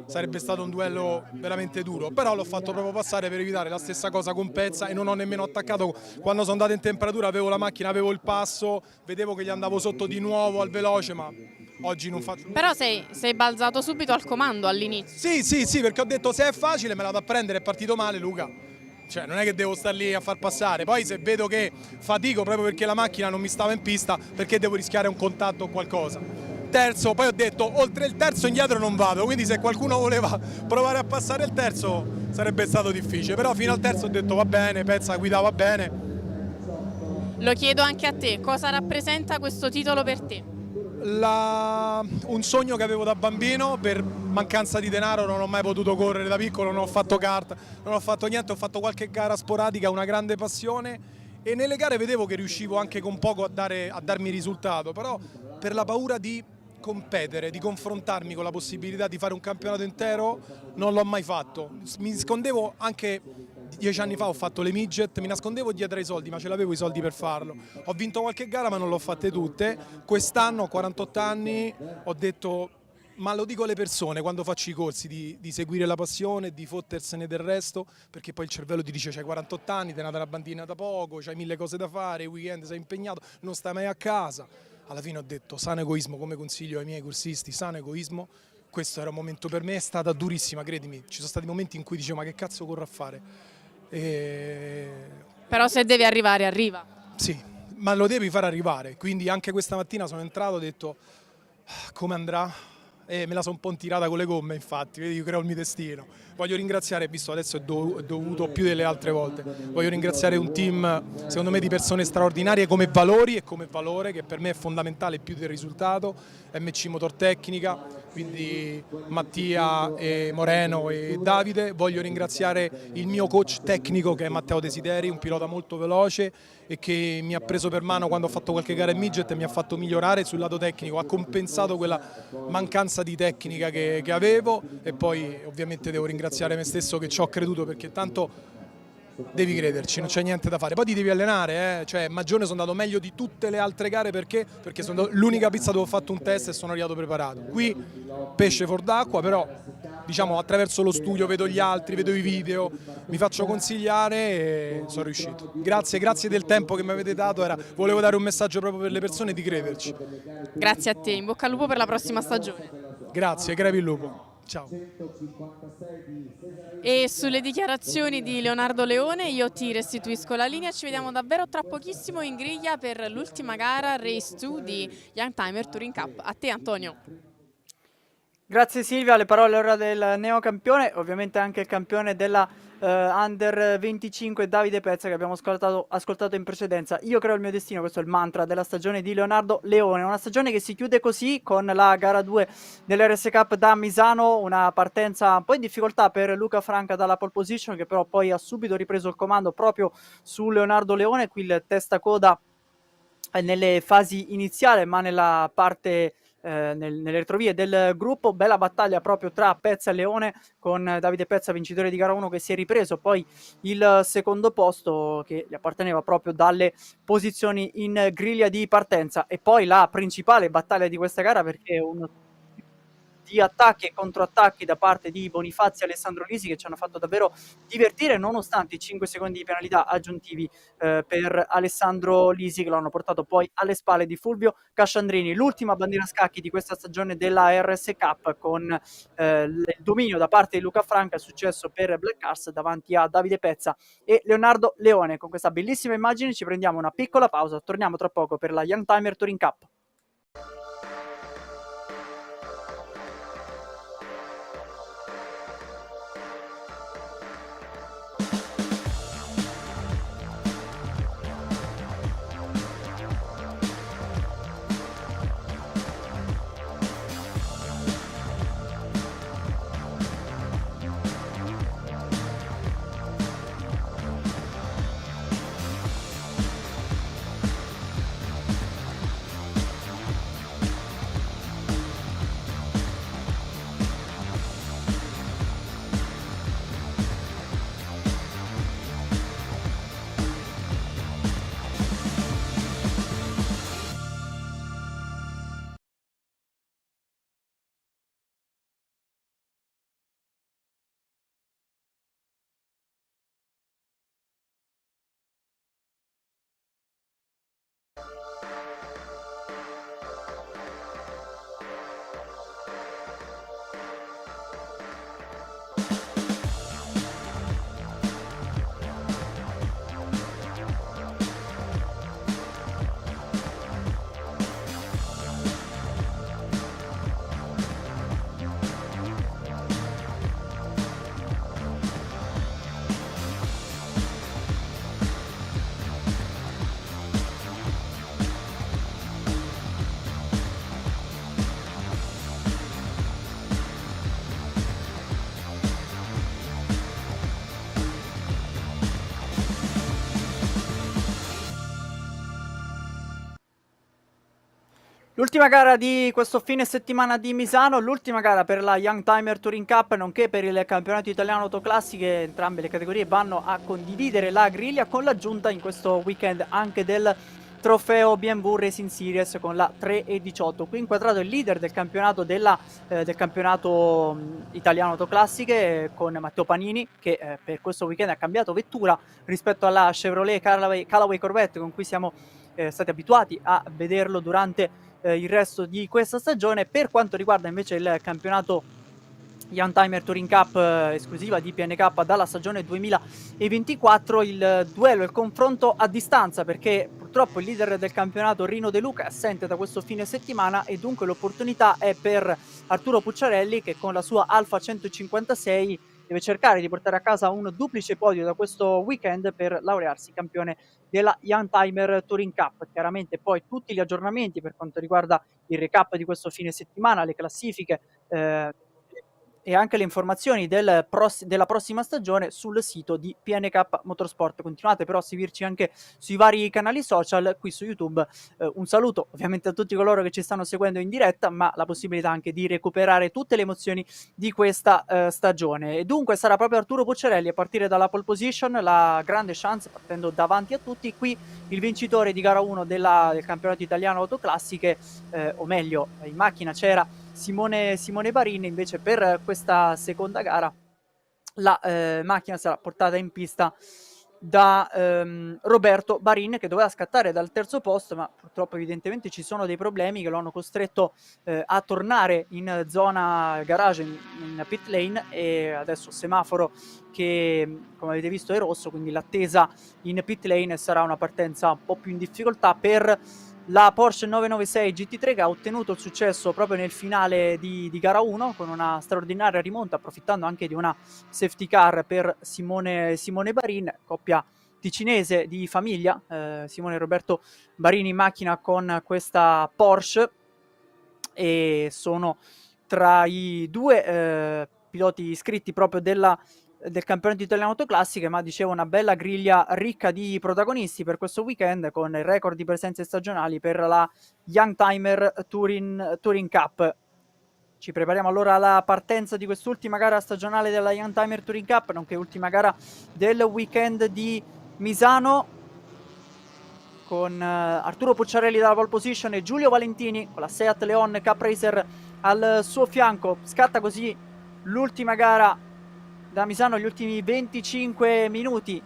sarebbe stato un duello veramente duro, però l'ho fatto proprio passare per evitare la stessa cosa con Pezza e non ho nemmeno attaccato. Quando sono andato in temperatura avevo la macchina, avevo il passo, vedevo che gli andavo sotto di nuovo al veloce, ma oggi non faccio. Però sei balzato subito al comando all'inizio. Sì, perché ho detto se è facile me la vado a prendere, è partito male Luca. Cioè non è che devo star lì a far passare, poi se vedo che fatico proprio perché la macchina non mi stava in pista, perché devo rischiare un contatto o qualcosa. Terzo, poi ho detto oltre il terzo indietro non vado, quindi se qualcuno voleva provare a passare il terzo sarebbe stato difficile, però fino al terzo ho detto va bene, Pezza guidava bene. Lo chiedo anche a te, cosa rappresenta questo titolo per te? Un sogno che avevo da bambino, per mancanza di denaro non ho mai potuto correre da piccolo, non ho fatto kart, non ho fatto niente, ho fatto qualche gara sporadica, una grande passione e nelle gare vedevo che riuscivo anche con poco a darmi risultato, però per la paura di competere, di confrontarmi con la possibilità di fare un campionato intero non l'ho mai fatto. Mi nascondevo anche 10 anni fa, ho fatto le midget, mi nascondevo dietro ai soldi, ma ce l'avevo i soldi per farlo. Ho vinto qualche gara ma non l'ho fatte tutte. Quest'anno ho 48 anni, ho detto, ma lo dico alle persone quando faccio i corsi, di seguire la passione, di fottersene del resto, perché poi il cervello ti dice c'hai 48 anni, ti è nata una bambina da poco, c'hai 1000 cose da fare, i weekend sei impegnato, non stai mai a casa. Alla fine ho detto sano egoismo, come consiglio ai miei corsisti, sano egoismo, questo era un momento per me, è stata durissima, credimi, ci sono stati momenti in cui dicevo ma che cazzo corro a fare? Però se devi arrivare, arriva. Sì, ma lo devi far arrivare, quindi anche questa mattina sono entrato e ho detto come andrà? E me la sono un po' tirata con le gomme, infatti, vedi, io creo il mio destino. Voglio ringraziare, visto adesso è dovuto più delle altre volte, voglio ringraziare un team, secondo me, di persone straordinarie come valori e come valore, che per me è fondamentale più del risultato, MC Motor Tecnica, quindi Mattia, e Moreno e Davide. Voglio ringraziare il mio coach tecnico che è Matteo Desideri, un pilota molto veloce e che mi ha preso per mano quando ho fatto qualche gara in midget e mi ha fatto migliorare sul lato tecnico, ha compensato quella mancanza di tecnica che avevo, e poi ovviamente devo ringraziare me stesso che ci ho creduto, perché tanto devi crederci, non c'è niente da fare, poi ti devi allenare, cioè Magione sono andato meglio di tutte le altre gare perché sono l'unica pista dove ho fatto un test e sono arrivato preparato. Qui pesce fuor d'acqua, però diciamo attraverso lo studio vedo gli altri, vedo i video, mi faccio consigliare e sono riuscito. Grazie del tempo che mi avete dato, volevo dare un messaggio proprio per le persone di crederci. Grazie a te, in bocca al lupo per la prossima stagione. Grazie, crepi il lupo. Ciao. E sulle dichiarazioni di Leonardo Leone io ti restituisco la linea, ci vediamo davvero tra pochissimo in griglia per l'ultima gara Race 2 di Youngtimer Touring Cup. A te Antonio. Grazie Silvia, le parole ora del neocampione, ovviamente anche il campione della Under 25 Davide Pezza, che abbiamo ascoltato in precedenza. Io creo il mio destino, questo è il mantra della stagione di Leonardo Leone, una stagione che si chiude così con la gara 2 dell'RS Cup da Misano, una partenza un po' in difficoltà per Luca Franca dalla pole position, che però poi ha subito ripreso il comando proprio su Leonardo Leone, qui il testa-coda nelle fasi iniziali, ma nella parte nelle retrovie del gruppo. Bella battaglia proprio tra Pezza e Leone, con Davide Pezza vincitore di gara 1 che si è ripreso poi il secondo posto che gli apparteneva proprio dalle posizioni in griglia di partenza. E poi la principale battaglia di questa gara, perché un di attacchi e controattacchi da parte di Bonifazzi e Alessandro Lisi che ci hanno fatto davvero divertire, nonostante i 5 secondi di penalità aggiuntivi per Alessandro Lisi, che lo hanno portato poi alle spalle di Fulvio Casciandrini. L'ultima bandiera a scacchi di questa stagione della RS Cup, con il dominio da parte di Luca Franca, è successo per Black Cars davanti a Davide Pezza e Leonardo Leone. Con questa bellissima immagine ci prendiamo una piccola pausa, torniamo tra poco per la Youngtimer Touring Cup. L'ultima gara di questo fine settimana di Misano, l'ultima gara per la Youngtimer Touring Cup, nonché per il campionato italiano autoclassiche. Entrambe le categorie vanno a condividere la griglia, con l'aggiunta in questo weekend anche del trofeo BMW Racing Series con la 3.18. Qui inquadrato il leader del campionato italiano autoclassiche, con Matteo Panini, che per questo weekend ha cambiato vettura rispetto alla Chevrolet Callaway Corvette con cui siamo stati abituati a vederlo durante il resto di questa stagione. Per quanto riguarda invece il campionato Youngtimer Touring Cup esclusiva di PNK dalla stagione 2024, il duello, il confronto a distanza, perché purtroppo il leader del campionato Rino De Luca è assente da questo fine settimana e dunque l'opportunità è per Arturo Pucciarelli, che con la sua Alfa 156 deve cercare di portare a casa un duplice podio da questo weekend per laurearsi campione della Youngtimer Touring Cup. Chiaramente poi tutti gli aggiornamenti per quanto riguarda il recap di questo fine settimana, le classifiche e anche le informazioni della prossima stagione sul sito di PNK Motorsport. Continuate però a seguirci anche sui vari canali social, qui su YouTube. Un saluto ovviamente a tutti coloro che ci stanno seguendo in diretta, ma la possibilità anche di recuperare tutte le emozioni di questa stagione. E dunque sarà proprio Arturo Pucciarelli a partire dalla pole position, la grande chance, partendo davanti a tutti. Qui il vincitore di gara 1 del campionato italiano autoclassiche, o meglio in macchina c'era Simone Barin. Invece per questa seconda gara la macchina sarà portata in pista da Roberto Barin, che doveva scattare dal terzo posto, ma purtroppo evidentemente ci sono dei problemi che lo hanno costretto a tornare in zona garage, in pit lane, e adesso semaforo che come avete visto è rosso, quindi l'attesa in pit lane sarà una partenza un po' più in difficoltà per la Porsche 996 GT3, che ha ottenuto il successo proprio nel finale di gara 1 con una straordinaria rimonta, approfittando anche di una safety car per Simone Barin, coppia ticinese di famiglia, Simone e Roberto Barin in macchina con questa Porsche, e sono tra i due piloti iscritti proprio del campionato italiano autoclassiche. Ma dicevo, una bella griglia ricca di protagonisti per questo weekend, con il record di presenze stagionali per la Youngtimer Touring Cup. Ci prepariamo allora alla partenza di quest'ultima gara stagionale della Youngtimer Touring Cup, nonché ultima gara del weekend di Misano, con Arturo Pucciarelli dalla pole position e Giulio Valentini con la Seat Leon Cup Racer al suo fianco. Scatta così l'ultima gara da Misano, gli ultimi 25 minuti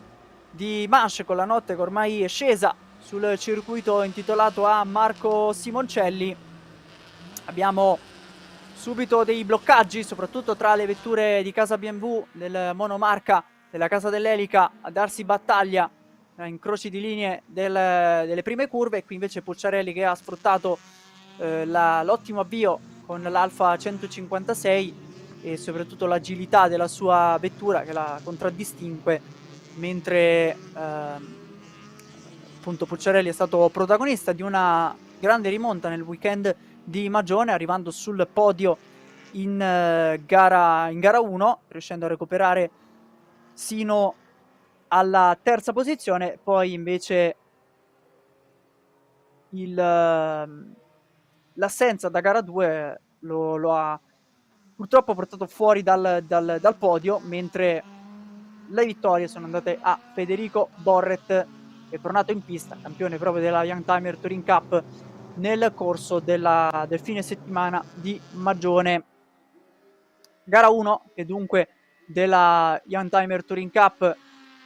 di manche, con la notte che ormai è scesa sul circuito intitolato a Marco Simoncelli. Abbiamo subito dei bloccaggi, soprattutto tra le vetture di casa BMW, del monomarca della casa dell'Elica, a darsi battaglia incroci di linee delle prime curve. Qui invece Pucciarelli, che ha sfruttato l'ottimo avvio con l'Alfa 156 e soprattutto l'agilità della sua vettura, che la contraddistingue, mentre appunto Pucciarelli è stato protagonista di una grande rimonta nel weekend di Magione, arrivando sul podio in gara 1, riuscendo a recuperare sino alla terza posizione. Poi invece l'assenza da gara 2 lo ha purtroppo portato fuori dal podio, mentre le vittorie sono andate a Federico Borret, che è tornato in pista, campione proprio della Youngtimer Touring Cup nel corso del fine settimana di Magione. Gara 1 che dunque della Youngtimer Touring Cup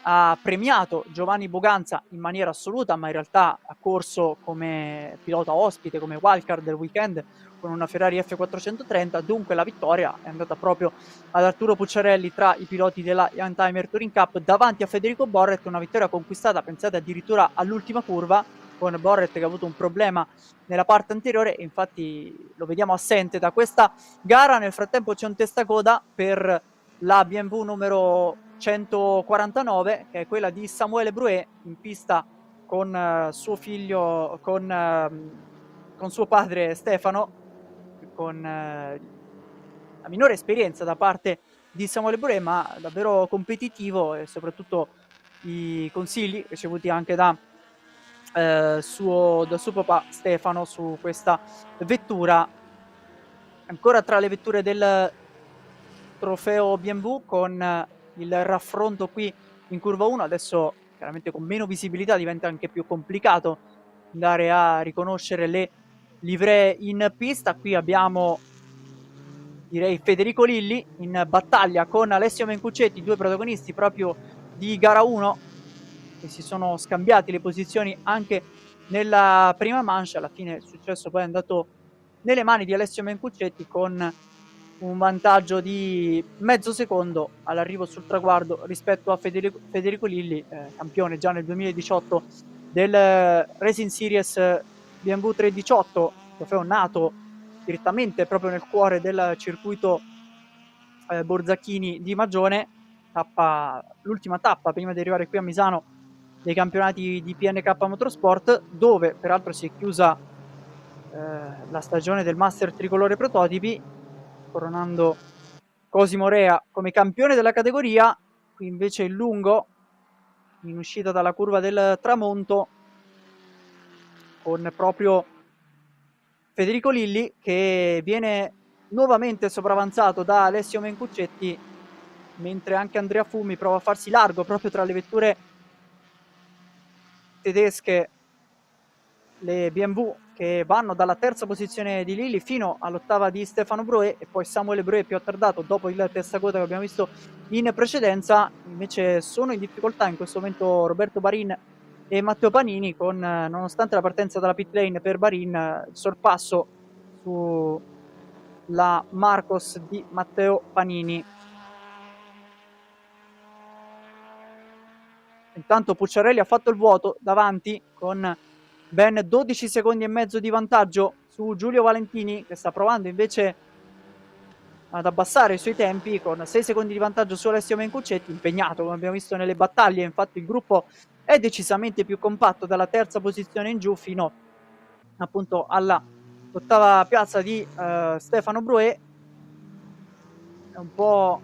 ha premiato Giovanni Boganza in maniera assoluta, ma in realtà ha corso come pilota ospite, come wildcard del weekend, con una Ferrari F430. Dunque la vittoria è andata proprio ad Arturo Pucciarelli tra i piloti della Youngtimer Touring Cup, davanti a Federico Borret. Una vittoria conquistata, pensate, addirittura all'ultima curva, con Borret che ha avuto un problema nella parte anteriore e infatti lo vediamo assente da questa gara. Nel frattempo c'è un testacoda per la BMW numero 149, che è quella di Samuele Bruet, in pista con suo figlio, con suo padre Stefano, con la minore esperienza da parte di Samuele Bruet, ma davvero competitivo, e soprattutto i consigli ricevuti anche da suo papà Stefano su questa vettura. Ancora tra le vetture del trofeo BMW, con il raffronto qui in curva 1. Adesso chiaramente con meno visibilità diventa anche più complicato andare a riconoscere le livree in pista. Qui abbiamo, direi, Federico Lilli in battaglia con Alessio Mencuccetti, due protagonisti proprio di gara 1, che si sono scambiati le posizioni anche nella prima manche. Alla fine il successo poi è andato nelle mani di Alessio Mencuccetti con un vantaggio di mezzo secondo all'arrivo sul traguardo rispetto a Federico Lilli, campione già nel 2018 del Racing Series BMW 318, trofeo nato direttamente proprio nel cuore del circuito Borzacchini di Magione, l'ultima tappa prima di arrivare qui a Misano dei campionati di PNK Motorsport, dove peraltro si è chiusa la stagione del Master Tricolore Prototipi, coronando Cosimo Rea come campione della categoria. Qui invece il lungo in uscita dalla curva del tramonto con proprio Federico Lilli, che viene nuovamente sopravanzato da Alessio Mencuccetti, mentre anche Andrea Fumi prova a farsi largo proprio tra le vetture tedesche, le BMW, che vanno dalla terza posizione di Lilli fino all'ottava di Stefano Broe, e poi Samuele Broe più attardato dopo il testacoda che abbiamo visto in precedenza. Invece sono in difficoltà in questo momento Roberto Barin e Matteo Panini, con, nonostante la partenza dalla pit lane per Barin, il sorpasso sulla Marcos di Matteo Panini. Intanto Pucciarelli ha fatto il vuoto davanti con ben 12 secondi e mezzo di vantaggio su Giulio Valentini, che sta provando invece ad abbassare i suoi tempi con 6 secondi di vantaggio su Alessio Mencuccetti, impegnato come abbiamo visto nelle battaglie. Infatti il gruppo è decisamente più compatto dalla terza posizione in giù fino appunto alla ottava piazza di Stefano Broe. È un po',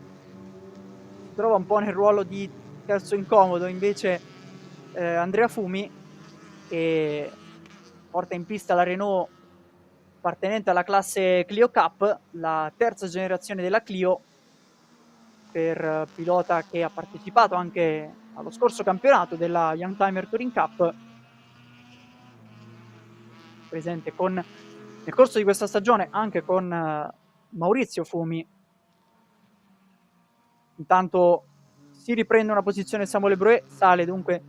si trova un po' nel ruolo di terzo incomodo invece Andrea Fumi, che porta in pista la Renault appartenente alla classe Clio Cup, la terza generazione della Clio, per pilota che ha partecipato anche allo scorso campionato della Youngtimer Touring Cup, presente nel corso di questa stagione anche con Maurizio Fumi. Intanto si riprende una posizione Samuele Broe, sale dunque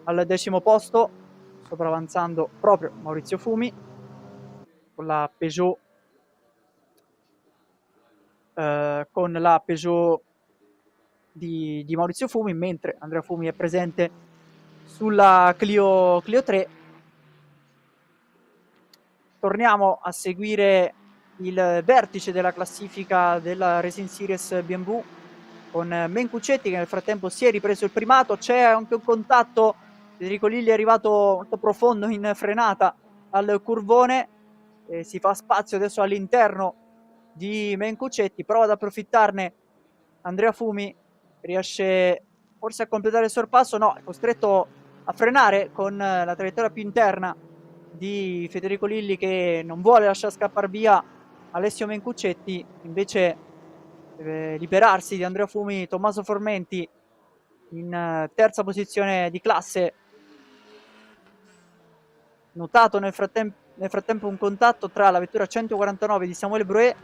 al 10° posto, sopravanzando proprio Maurizio Fumi con la Peugeot di Maurizio Fumi, mentre Andrea Fumi è presente sulla Clio 3. Torniamo a seguire il vertice della classifica della Racing Series BMW con Mencuccetti, che nel frattempo si è ripreso il primato. C'è anche un contatto, Federico Lilli è arrivato molto profondo in frenata al curvone, si fa spazio adesso all'interno di Mencuccetti, prova ad approfittarne Andrea Fumi, riesce forse a completare il sorpasso, no, è costretto a frenare con la traiettoria più interna di Federico Lilli, che non vuole lasciare scappare via Alessio Mencuccetti. Invece deve liberarsi di Andrea Fumi Tommaso Formenti in terza posizione di classe. Notato nel frattempo un contatto tra la vettura 149 di Samuele Broe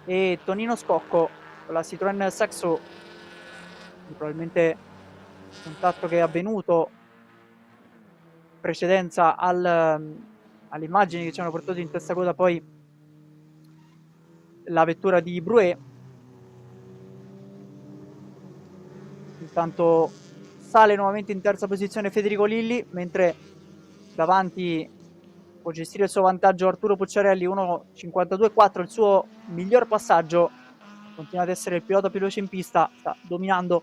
e Tonino Scocco con la Citroën Saxo, probabilmente contatto che è avvenuto in precedenza alle immagini che ci hanno portato in testa coda poi la vettura di Broe. Intanto sale nuovamente in terza posizione Federico Lilli, mentre davanti può gestire il suo vantaggio Arturo Pucciarelli, 1.52.4, il suo miglior passaggio, continua ad essere il pilota più veloce in pista, sta dominando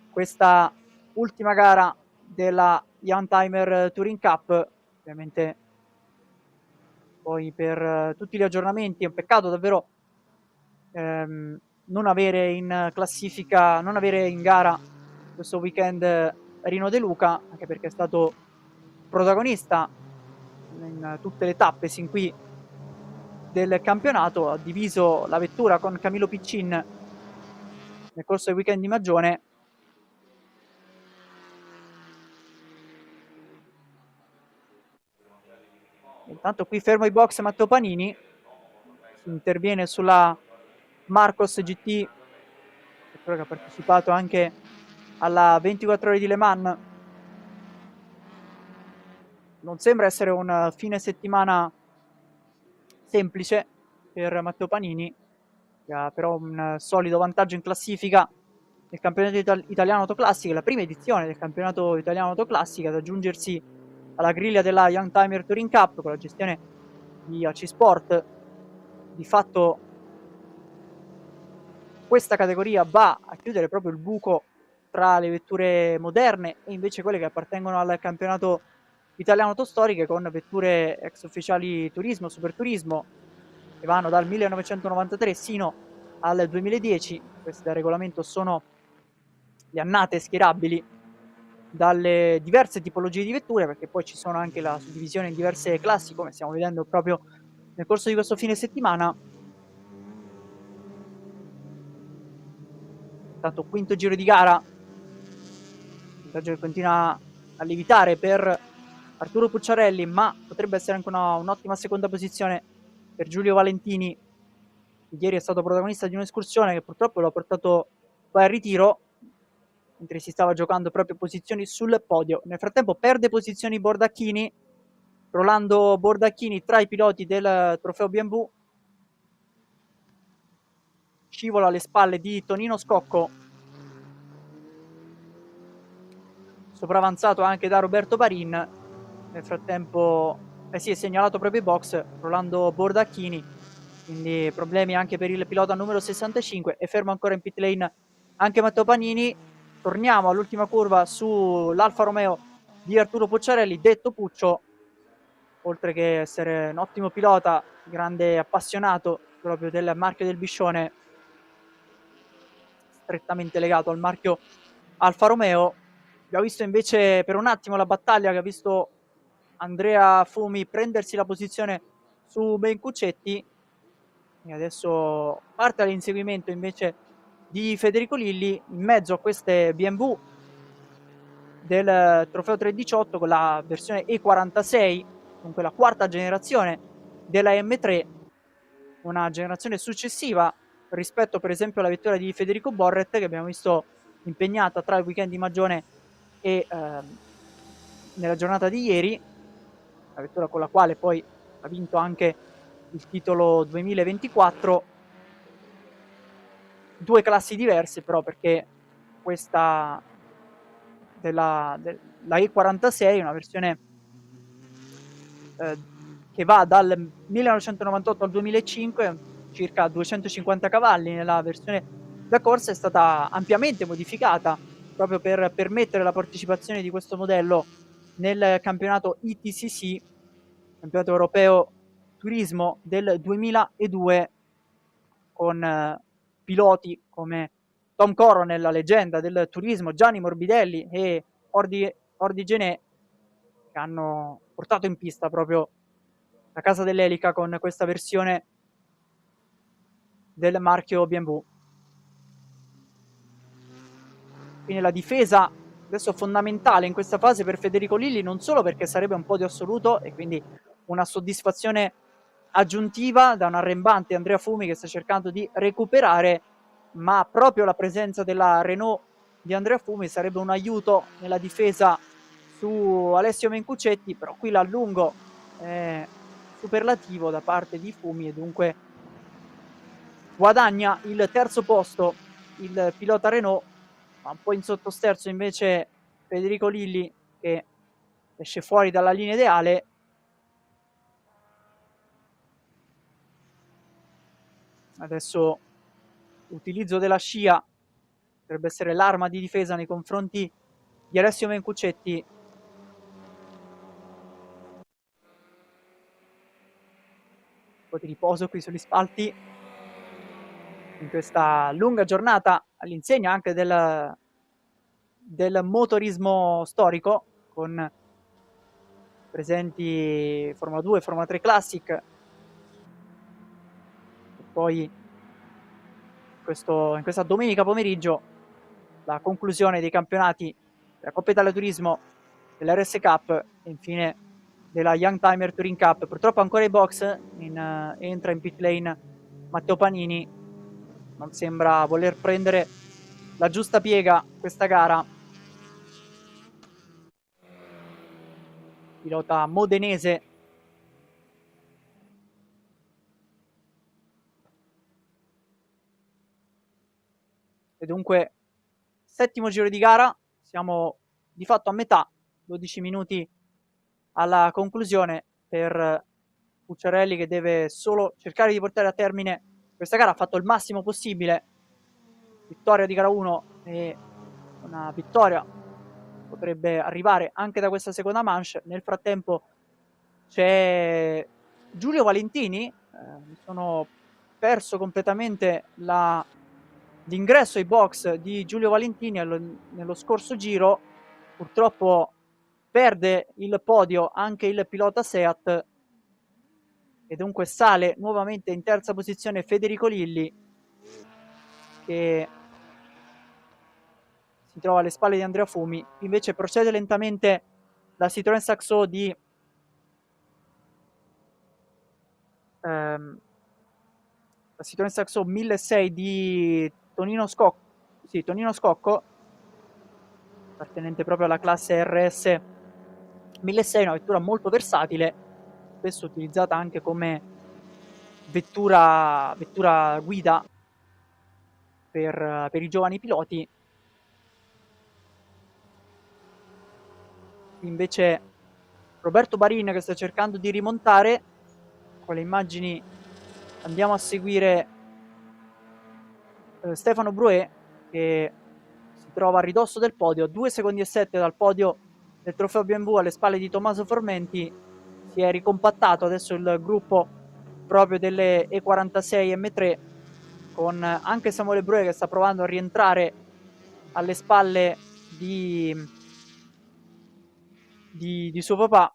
questa ultima gara della Youngtimer Touring Cup. Ovviamente poi per tutti gli aggiornamenti è un peccato davvero non avere in classifica, non avere in gara questo weekend Rino De Luca, anche perché è stato protagonista in tutte le tappe sin qui del campionato, ha diviso la vettura con Camillo Piccin nel corso del weekend di Magione. Intanto qui fermo i box Matteo Panini, si interviene sulla Marcos GT, che ha partecipato anche alla 24 ore di Le Mans, non sembra essere un fine settimana semplice per Matteo Panini, che ha però un solido vantaggio in classifica nel campionato italiano autoclassica, la prima edizione del campionato italiano autoclassica, ad aggiungersi alla griglia della Youngtimer Touring Cup con la gestione di AC Sport. Di fatto questa categoria va a chiudere proprio il buco tra le vetture moderne e invece quelle che appartengono al campionato italiano autostoriche, con vetture ex ufficiali turismo, superturismo, che vanno dal 1993 sino al 2010. Queste da regolamento sono le annate schierabili dalle diverse tipologie di vetture, perché poi ci sono anche la suddivisione in diverse classi, come stiamo vedendo proprio nel corso di questo fine settimana. Intanto quinto giro di gara, il vantaggio che continua a lievitare per Arturo Pucciarelli, ma potrebbe essere anche un'ottima seconda posizione per Giulio Valentini, che ieri è stato protagonista di un'escursione che purtroppo lo ha portato poi al ritiro, mentre si stava giocando proprio posizioni sul podio. Nel frattempo perde posizioni Bordacchini, Rolando Bordacchini tra i piloti del trofeo BMW, scivola alle spalle di Tonino Scocco, sopravanzato anche da Roberto Parin. Nel frattempo si è segnalato proprio i box Rolando Bordacchini, quindi problemi anche per il pilota numero 65, e fermo ancora in pit lane anche Matteo Panini. Torniamo all'ultima curva sull'Alfa Romeo di Arturo Pucciarelli, detto Puccio, oltre che essere un ottimo pilota, grande appassionato proprio del marchio del Biscione, strettamente legato al marchio Alfa Romeo. Abbiamo visto invece per un attimo la battaglia che ha visto Andrea Fumi prendersi la posizione su Ben Cuccetti, e adesso parte all'inseguimento invece di Federico Lilli in mezzo a queste BMW del trofeo 318 con la versione E46, dunque la quarta generazione della M3, una generazione successiva rispetto per esempio alla vettura di Federico Borret, che abbiamo visto impegnata tra il weekend di Magione e nella giornata di ieri, la vettura con la quale poi ha vinto anche il titolo 2024. Due classi diverse però, perché questa la E46 è una versione che va dal 1998 al 2005, circa 250 cavalli. Nella versione da corsa è stata ampiamente modificata proprio per permettere la partecipazione di questo modello nel campionato ITCC, campionato europeo turismo del 2002, con piloti come Tom Coronel, la leggenda del turismo, Gianni Morbidelli e Ordi Genè, che hanno portato in pista proprio la casa dell'elica con questa versione del marchio BMW. Quindi la difesa adesso fondamentale in questa fase per Federico Lilli, non solo perché sarebbe un podio assoluto e quindi una soddisfazione aggiuntiva da un arrembante Andrea Fumi che sta cercando di recuperare, ma proprio la presenza della Renault di Andrea Fumi sarebbe un aiuto nella difesa su Alessio Mencuccetti, però qui l'allungo è superlativo da parte di Fumi e dunque guadagna il terzo posto il pilota Renault, ma un po' in sottosterzo invece Federico Lilli, che esce fuori dalla linea ideale. Adesso l'utilizzo della scia potrebbe essere l'arma di difesa nei confronti di Alessio Mencuccetti. Un po' di riposo qui sugli spalti in questa lunga giornata all'insegna anche del motorismo storico, con presenti Formula 2 e Formula 3 Classic, e poi in questa domenica pomeriggio la conclusione dei campionati della Coppa Italia Turismo, dell'RS Cup e infine della Youngtimer Touring Cup. Purtroppo ancora i box, entra in pit lane Matteo Panini, non sembra voler prendere la giusta piega questa gara. pilota modenese. E dunque, settimo giro di gara, siamo di fatto a metà, 12 minuti alla conclusione per Pucciarelli, che deve solo cercare di portare a termine questa gara. Ha fatto il massimo possibile, vittoria di gara 1 e una vittoria potrebbe arrivare anche da questa seconda manche. Nel frattempo c'è Giulio Valentini, mi sono perso completamente l'ingresso ai box di Giulio Valentini nello scorso giro. Purtroppo perde il podio anche il pilota Seat e dunque sale nuovamente in terza posizione Federico Lilli, che si trova alle spalle di Andrea Fumi. Invece procede lentamente la Citroën Saxo di la Citroën Saxo 1600 di Tonino Scocco, appartenente proprio alla classe RS 1600, una vettura molto versatile, spesso utilizzata anche come vettura guida per i giovani piloti. Invece Roberto Barin, che sta cercando di rimontare. Con le immagini andiamo a seguire Stefano Brouet, che si trova a ridosso del podio, 2 secondi e 7 dal podio del trofeo BMW, alle spalle di Tommaso Formenti. Si è ricompattato adesso il gruppo proprio delle E46 M3, con anche Samuele Brouet che sta provando a rientrare alle spalle di suo papà.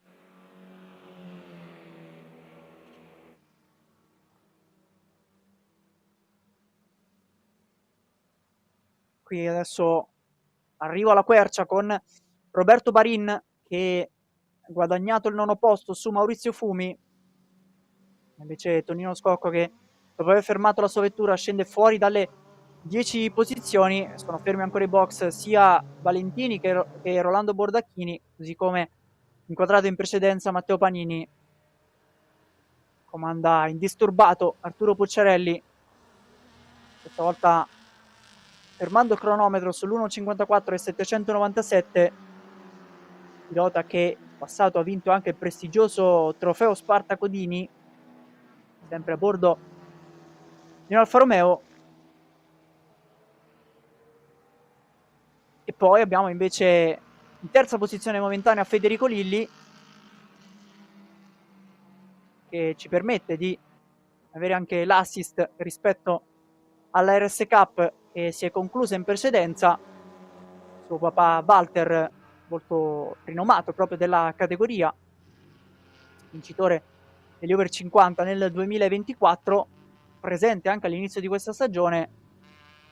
Qui adesso arrivo alla quercia con Roberto Barin, che ha guadagnato il 9° posto su Maurizio Fumi. Invece Tonino Scocco, che dopo aver fermato la sua vettura scende fuori dalle 10 posizioni. Sono fermi ancora i box sia Valentini che Rolando Bordacchini, così come inquadrato in precedenza Matteo Panini. Comanda indisturbato Arturo Pucciarelli, questa volta fermando il cronometro sull'1.54 e 797, pilota che in passato ha vinto anche il prestigioso trofeo Spartaco Dini, sempre a bordo di un Alfa Romeo. E poi abbiamo invece in terza posizione momentanea Federico Lilli, che ci permette di avere anche l'assist rispetto alla RS Cup che si è conclusa in precedenza. Suo papà Walter, molto rinomato proprio della categoria, vincitore degli over 50 nel 2024, presente anche all'inizio di questa stagione,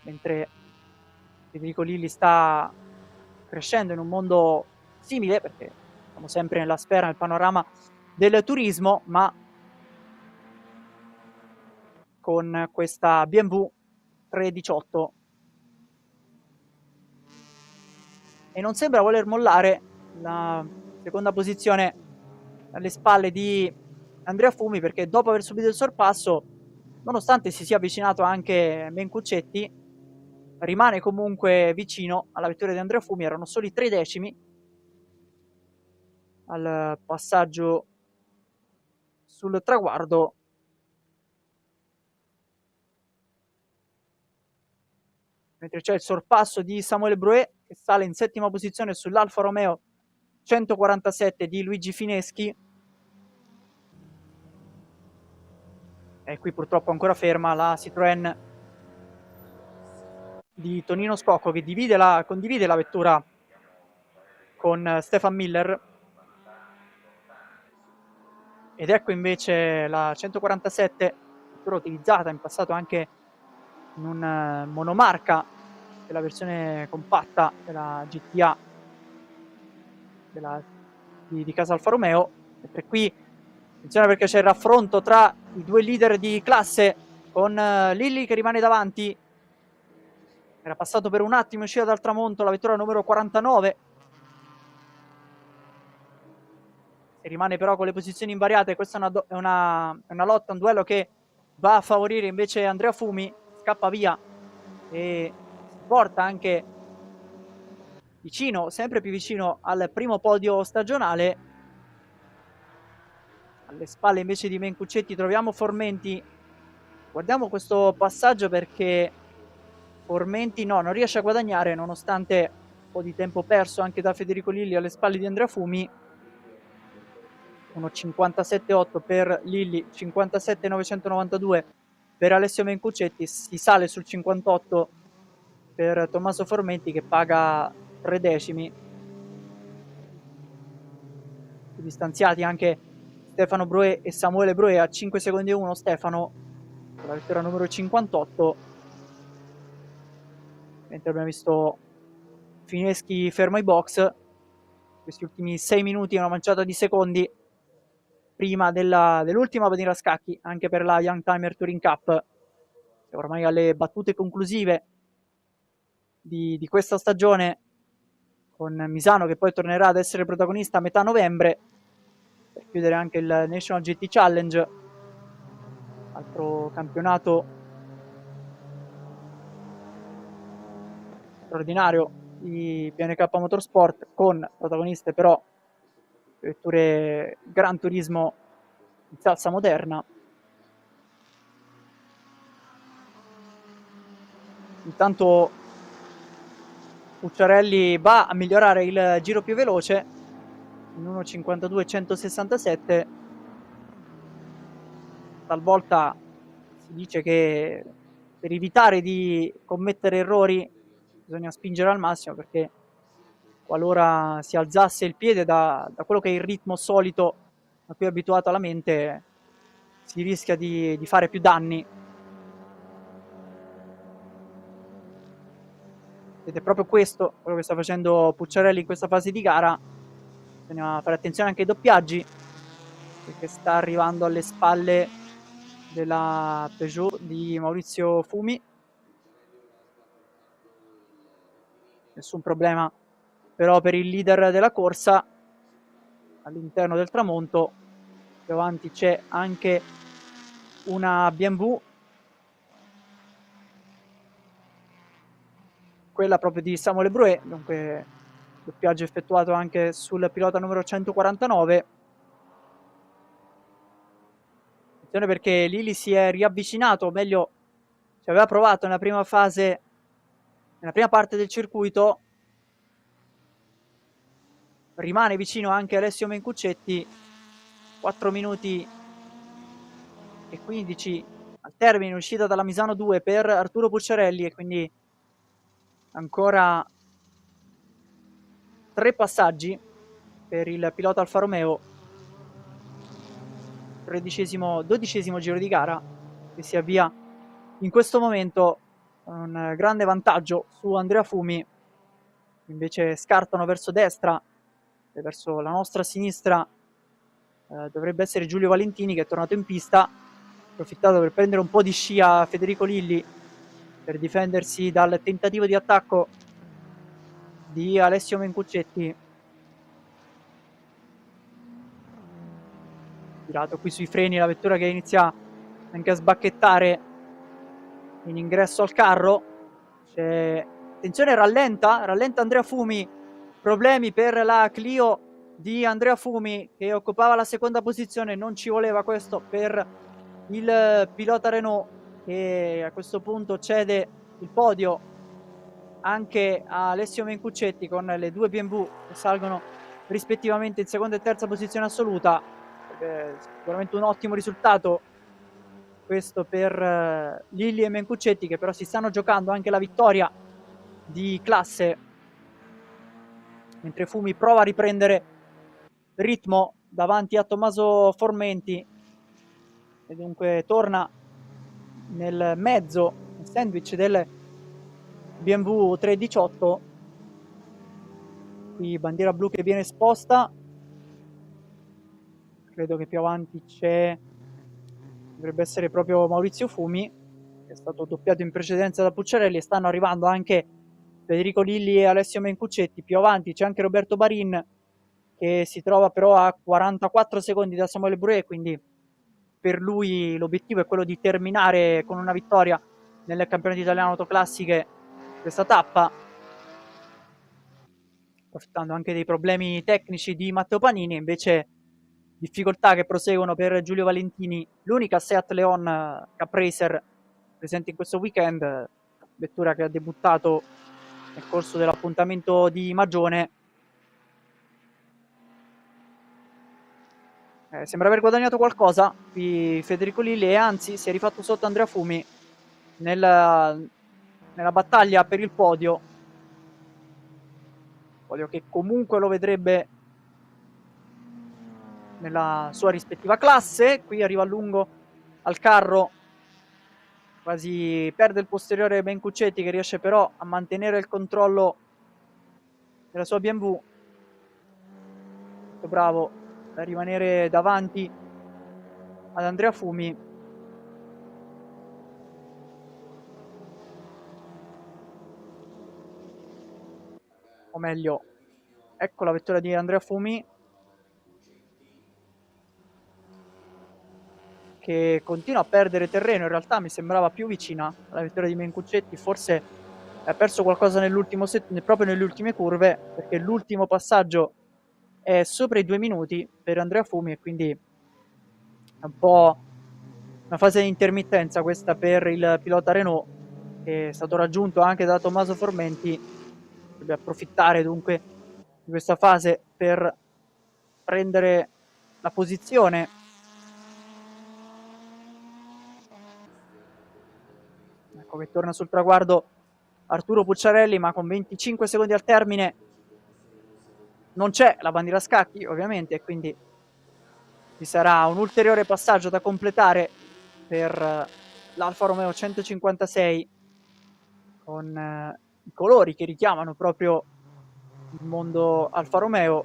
mentre Federico Lilli sta crescendo in un mondo simile, perché siamo sempre nella sfera, nel panorama del turismo, ma con questa BMW 318, e non sembra voler mollare la seconda posizione alle spalle di Andrea Fumi, perché dopo aver subito il sorpasso, nonostante si sia avvicinato anche Mencuccetti, rimane comunque vicino alla vettura di Andrea Fumi. Erano soli 3 decimi al passaggio sul traguardo. Mentre c'è il sorpasso di Samuele Brouet, che sale in settima posizione sull'Alfa Romeo 147 di Luigi Fineschi. E qui purtroppo ancora ferma la Citroën di Tonino Scocco, che condivide la vettura con Stefan Miller. Ed ecco invece la 147, vettura utilizzata in passato anche in un monomarca della versione compatta della GTA di casa Alfa Romeo. Mentre qui attenzione, perché c'è il raffronto tra i due leader di classe, con Lilli che rimane davanti. Era passato per un attimo in uscita dal tramonto la vettura numero 49. rimane però con le posizioni invariate. Questa è una lotta, un duello che va a favorire invece Andrea Fumi, scappa via e si porta anche vicino, sempre più vicino al primo podio stagionale. Alle spalle invece di Mencuccetti troviamo Formenti. Guardiamo questo passaggio perché Formenti non riesce a guadagnare nonostante un po' di tempo perso anche da Federico Lilli alle spalle di Andrea Fumi. 1,57,8 per Lilli, 57,992 per Alessio Mencuccetti, si sale sul 58 per Tommaso Formenti che paga 3 decimi. Distanziati anche Stefano Broe e Samuele Broe a 5 secondi e 1. Stefano con la vittoria numero 58, mentre abbiamo visto Fineschi fermo ai box. Questi ultimi 6 minuti, una manciata di secondi prima dell'ultima bandiera a scacchi anche per la Young Timer Touring Cup. Ormai alle battute conclusive di questa stagione, con Misano che poi tornerà ad essere protagonista a metà novembre per chiudere anche il National GT Challenge, altro campionato straordinario di PNK Motorsport, con protagoniste però vetture Gran Turismo in salsa moderna. Intanto Pucciarelli va a migliorare il giro più veloce in 1.52.167. Talvolta si dice che per evitare di commettere errori bisogna spingere al massimo, perché qualora si alzasse il piede da quello che è il ritmo solito a cui è abituata la mente, si rischia di fare più danni. Ed è proprio questo quello che sta facendo Pucciarelli in questa fase di gara. Bisogna fare attenzione anche ai doppiaggi, perché sta arrivando alle spalle della Peugeot di Maurizio Fumi. Nessun problema però per il leader della corsa all'interno del tramonto. Più avanti c'è anche una BMW, quella proprio di Samuele Broe, dunque doppiaggio effettuato anche sul pilota numero 149. Attenzione perché Lilli si è riavvicinato, o meglio ci aveva provato nella prima fase, nella prima parte del circuito. Rimane vicino anche Alessio Mencuccetti. 4 minuti e 15 al termine, uscita dalla Misano 2 per Arturo Pucciarelli, e quindi ancora 3 passaggi per il pilota Alfa Romeo. 12° giro di gara che si avvia in questo momento, un grande vantaggio su Andrea Fumi. Invece scartano verso destra e verso la nostra sinistra dovrebbe essere Giulio Valentini, che è tornato in pista, approfittato per prendere un po' di sci a Federico Lilli per difendersi dal tentativo di attacco di Alessio Mencuccetti. Tirato qui sui freni la vettura che inizia anche a sbacchettare in ingresso al carro. Attenzione, rallenta Andrea Fumi, problemi per la Clio di Andrea Fumi che occupava la seconda posizione. Non ci voleva questo per il pilota Renault, che a questo punto cede il podio anche a Alessio Mencuccetti, con le due BMW che salgono rispettivamente in seconda e terza posizione assoluta. Sicuramente un ottimo risultato questo per Lilli e Mencuccetti, che però si stanno giocando anche la vittoria di classe, mentre Fumi prova a riprendere ritmo davanti a Tommaso Formenti e dunque torna nel mezzo, nel sandwich del BMW 318. Qui bandiera blu che viene esposta, credo che più avanti dovrebbe essere proprio Maurizio Fumi, che è stato doppiato in precedenza da Pucciarelli, e stanno arrivando anche Federico Lilli e Alessio Mencuccetti. Più avanti c'è anche Roberto Barin, che si trova però a 44 secondi da Samuele Bruet, quindi per lui l'obiettivo è quello di terminare con una vittoria nel campionato italiano autoclassiche questa tappa, approfittando anche dei problemi tecnici di Matteo Panini. Invece difficoltà che proseguono per Giulio Valentini, l'unica Seat Leon Cup Racer presente in questo weekend, vettura che ha debuttato nel corso dell'appuntamento di Magione. Sembra aver guadagnato qualcosa qui Federico Lilli, e anzi si è rifatto sotto Andrea Fumi nella battaglia per il podio che comunque lo vedrebbe nella sua rispettiva classe. Qui arriva a lungo al carro, quasi perde il posteriore Bencuccetti, che riesce però a mantenere il controllo della sua BMW, molto bravo a rimanere davanti ad Andrea Fumi. O meglio, ecco la vettura di Andrea Fumi che continua a perdere terreno. In realtà mi sembrava più vicina alla vettura di Mencuccetti, forse ha perso qualcosa proprio nelle ultime curve, perché l'ultimo passaggio è sopra i 2 minuti per Andrea Fumi, e quindi è un po' una fase di intermittenza questa per il pilota Renault, che è stato raggiunto anche da Tommaso Formenti. Deve approfittare dunque di questa fase per prendere la posizione. Ecco che torna sul traguardo Arturo Pucciarelli, ma con 25 secondi al termine non c'è la bandiera a scacchi, ovviamente, quindi ci sarà un ulteriore passaggio da completare per l'Alfa Romeo 156 con i colori che richiamano proprio il mondo Alfa Romeo,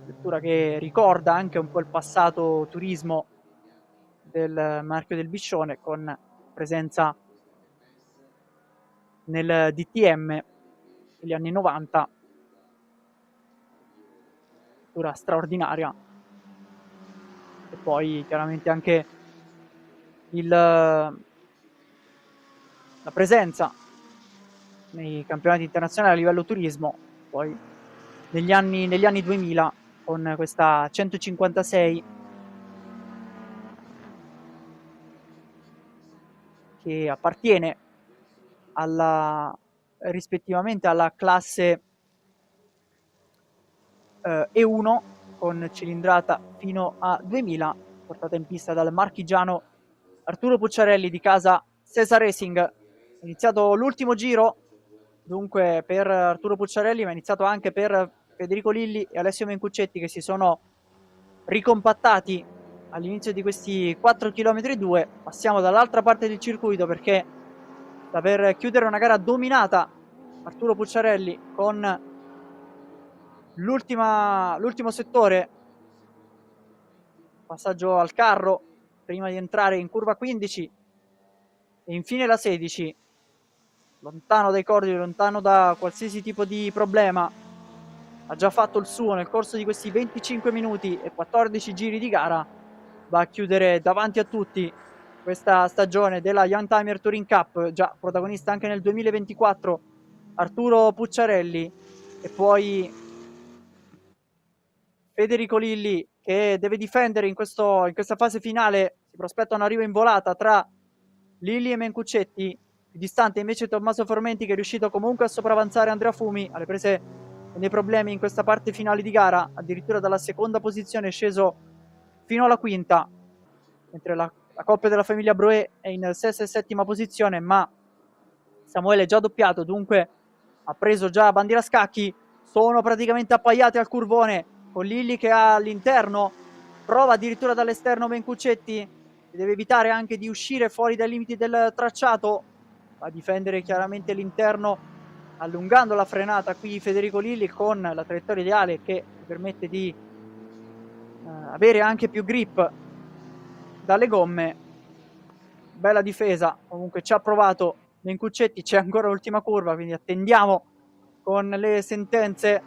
vettura che ricorda anche un po' il passato turismo del marchio del Biscione, con presenza nel DTM degli anni 90, vettura straordinaria. E poi chiaramente anche la presenza nei campionati internazionali a livello turismo, poi negli anni 2000 con questa 156 che appartiene rispettivamente alla classe E1 con cilindrata fino a 2000, portata in pista dal marchigiano Arturo Pucciarelli di casa Cesar Racing. È iniziato l'ultimo giro dunque per Arturo Pucciarelli, ma è iniziato anche per Federico Lilli e Alessio Mencuccetti, che si sono ricompattati all'inizio di questi 4 km 2. Passiamo dall'altra parte del circuito, perché sta per chiudere una gara dominata Arturo Pucciarelli con l'ultimo settore, passaggio al carro prima di entrare in curva 15 e infine la 16, lontano dai cordoli, lontano da qualsiasi tipo di problema. Ha già fatto il suo nel corso di questi 25 minuti e 14 giri di gara. Va a chiudere davanti a tutti questa stagione della Young Timer Touring Cup, già protagonista anche nel 2024 Arturo Pucciarelli, e poi Federico Lilli che deve difendere in questa fase finale. Si prospetta un arrivo in volata tra Lilli e Mencuccetti, più distante invece Tommaso Formenti, che è riuscito comunque a sopravanzare Andrea Fumi alle prese con dei problemi in questa parte finale di gara, addirittura dalla seconda posizione è sceso fino alla quinta, mentre la coppia della famiglia Broè è in sesta e settima posizione, ma Samuele è già doppiato, dunque ha preso già bandiera a scacchi. Sono praticamente appaiati al curvone, con Lilli che ha all'interno, prova addirittura dall'esterno Mencuccetti, che deve evitare anche di uscire fuori dai limiti del tracciato. Va a difendere chiaramente l'interno, allungando la frenata qui Federico Lilli, con la traiettoria ideale che permette di avere anche più grip dalle gomme. Bella difesa, comunque ci ha provato Mencuccetti. C'è ancora l'ultima curva, quindi attendiamo con le sentenze.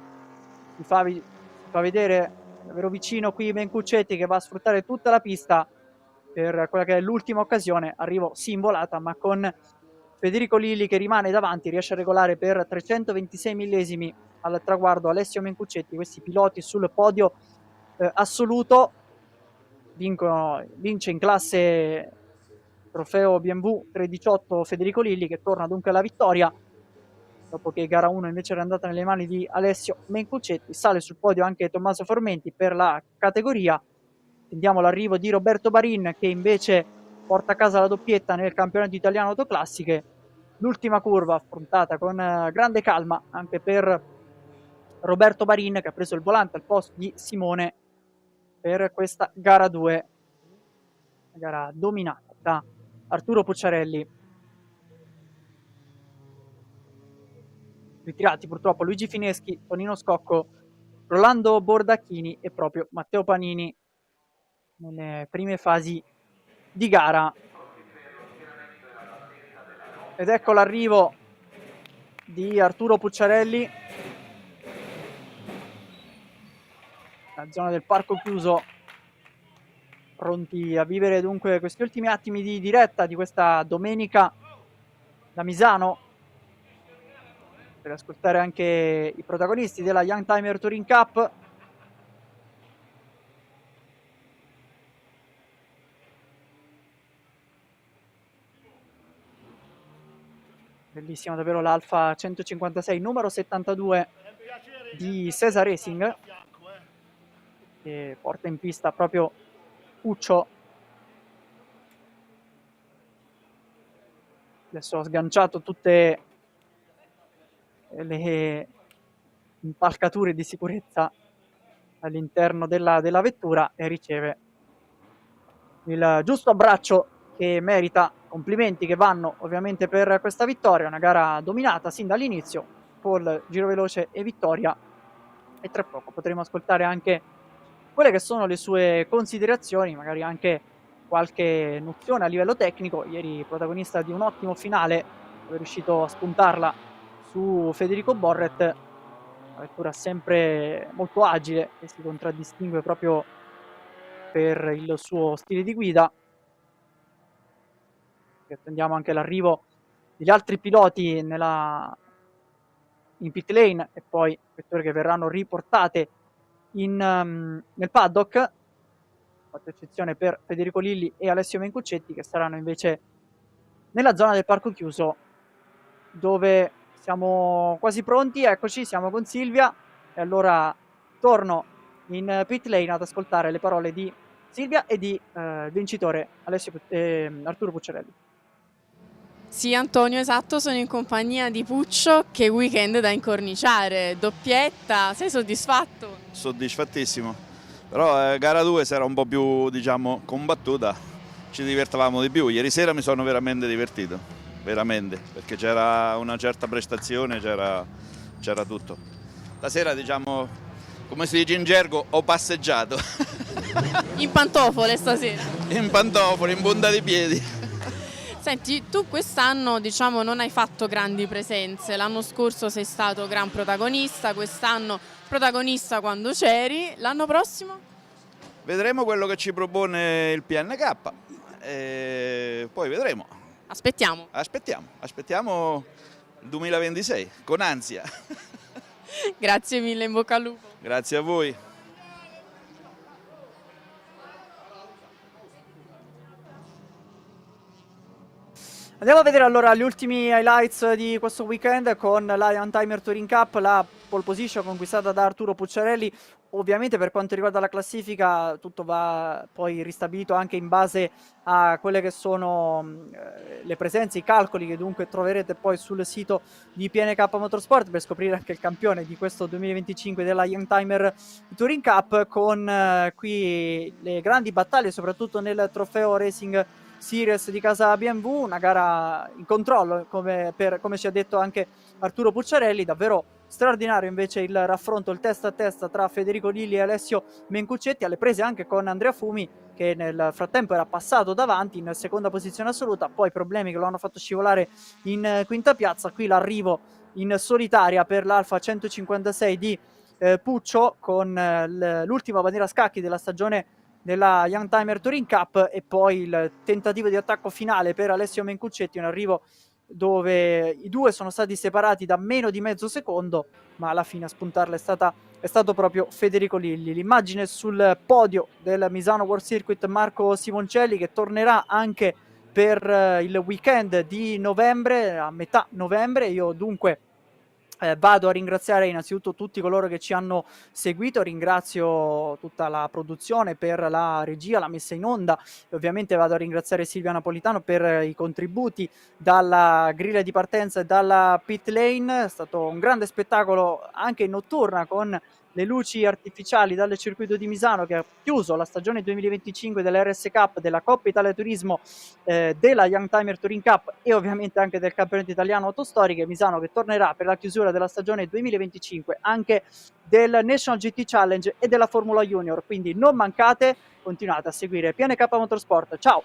Si fa vedere davvero vicino qui Mencuccetti, che va a sfruttare tutta la pista per quella che è l'ultima occasione. Arrivo sì in volata, ma con Federico Lilli che rimane davanti, riesce a regolare per 326 millesimi al traguardo Alessio Mencuccetti. Questi piloti sul podio assoluto. Vince in classe trofeo BMW 318 Federico Lilli, che torna dunque alla vittoria dopo che gara 1 invece era andata nelle mani di Alessio Mencuccetti. Sale sul podio anche Tommaso Formenti per la categoria. Attendiamo l'arrivo di Roberto Barin, che invece porta a casa la doppietta nel campionato italiano autoclassiche. L'ultima curva affrontata con grande calma anche per Roberto Barin, che ha preso il volante al posto di Simone per questa gara 2, una gara dominata da Arturo Pucciarelli. Ritirati purtroppo Luigi Fineschi, Tonino Scocco, Rolando Bordacchini e proprio Matteo Panini nelle prime fasi di gara. Ed ecco l'arrivo di Arturo Pucciarelli, la zona del parco chiuso, pronti a vivere dunque questi ultimi attimi di diretta di questa domenica da Misano, per ascoltare anche i protagonisti della Youngtimer Touring Cup. Bellissima davvero l'Alfa 156 numero 72 di Sesa Racing, che porta in pista proprio Puccio. Adesso ho sganciato tutte le impalcature di sicurezza all'interno della vettura e riceve il giusto abbraccio che merita. Complimenti che vanno ovviamente per questa vittoria, una gara dominata sin dall'inizio, pole, giro veloce e vittoria. E tra poco potremo ascoltare anche quelle che sono le sue considerazioni, magari anche qualche nozione a livello tecnico. Ieri protagonista di un ottimo finale, è riuscito a spuntarla su Federico Borret, una vettura sempre molto agile e si contraddistingue proprio per il suo stile di guida. E attendiamo anche l'arrivo degli altri piloti in pit lane e poi vetture che verranno riportate nel paddock, fatta eccezione per Federico Lilli e Alessio Mencuccetti, che saranno invece nella zona del parco chiuso, dove siamo quasi pronti. Eccoci, siamo con Silvia e allora torno in pit lane ad ascoltare le parole di Silvia e di vincitore Arturo Pucciarelli. Sì, Antonio, esatto, sono in compagnia di Puccio. Che weekend da incorniciare, doppietta, sei soddisfatto? Soddisfattissimo, però gara 2 sarà un po' più, diciamo, combattuta, ci divertavamo di più. Ieri sera mi sono veramente divertito, veramente, perché c'era una certa prestazione, c'era tutto. Stasera, diciamo, come si dice in gergo, ho passeggiato. In pantofole stasera? In pantofole, in punta di piedi. Senti, tu quest'anno diciamo non hai fatto grandi presenze, l'anno scorso sei stato gran protagonista, quest'anno protagonista quando c'eri, l'anno prossimo? Vedremo quello che ci propone il PNK e poi vedremo. Aspettiamo il 2026 con ansia. Grazie mille, in bocca al lupo. Grazie a voi. Andiamo a vedere allora gli ultimi highlights di questo weekend con la Youngtimer Touring Cup, la pole position conquistata da Arturo Pucciarelli. Ovviamente per quanto riguarda la classifica tutto va poi ristabilito anche in base a quelle che sono le presenze, i calcoli che dunque troverete poi sul sito di PNK Motorsport per scoprire anche il campione di questo 2025 della Youngtimer Touring Cup, con qui le grandi battaglie soprattutto nel trofeo Racing Series di casa BMW, una gara in controllo come ci ha detto anche Arturo Pucciarelli. Davvero straordinario invece il raffronto, il testa a testa tra Federico Lilli e Alessio Mencuccetti, alle prese anche con Andrea Fumi, che nel frattempo era passato davanti in seconda posizione assoluta, poi problemi che lo hanno fatto scivolare in quinta piazza. Qui l'arrivo in solitaria per l'Alfa 156 di Puccio con l'ultima bandiera a scacchi della stagione della Youngtimer Touring Cup, e poi il tentativo di attacco finale per Alessio Mencuccetti, un arrivo dove i due sono stati separati da meno di mezzo secondo, ma alla fine a spuntarla è stato proprio Federico Lilli. L'immagine sul podio del Misano World Circuit, Marco Simoncelli, che tornerà anche per il weekend di novembre, a metà novembre. Io dunque vado a ringraziare innanzitutto tutti coloro che ci hanno seguito, ringrazio tutta la produzione per la regia, la messa in onda, e ovviamente vado a ringraziare Silvia Napolitano per i contributi dalla griglia di partenza e dalla pit lane. È stato un grande spettacolo anche in notturna, con le luci artificiali dal circuito di Misano, che ha chiuso la stagione 2025 della RS Cup, della Coppa Italia Turismo, della Youngtimer Touring Cup e ovviamente anche del campionato italiano autostoriche. Misano che tornerà per la chiusura della stagione 2025 anche del National GT Challenge e della Formula Junior, quindi non mancate, continuate a seguire PNK Motorsport. Ciao!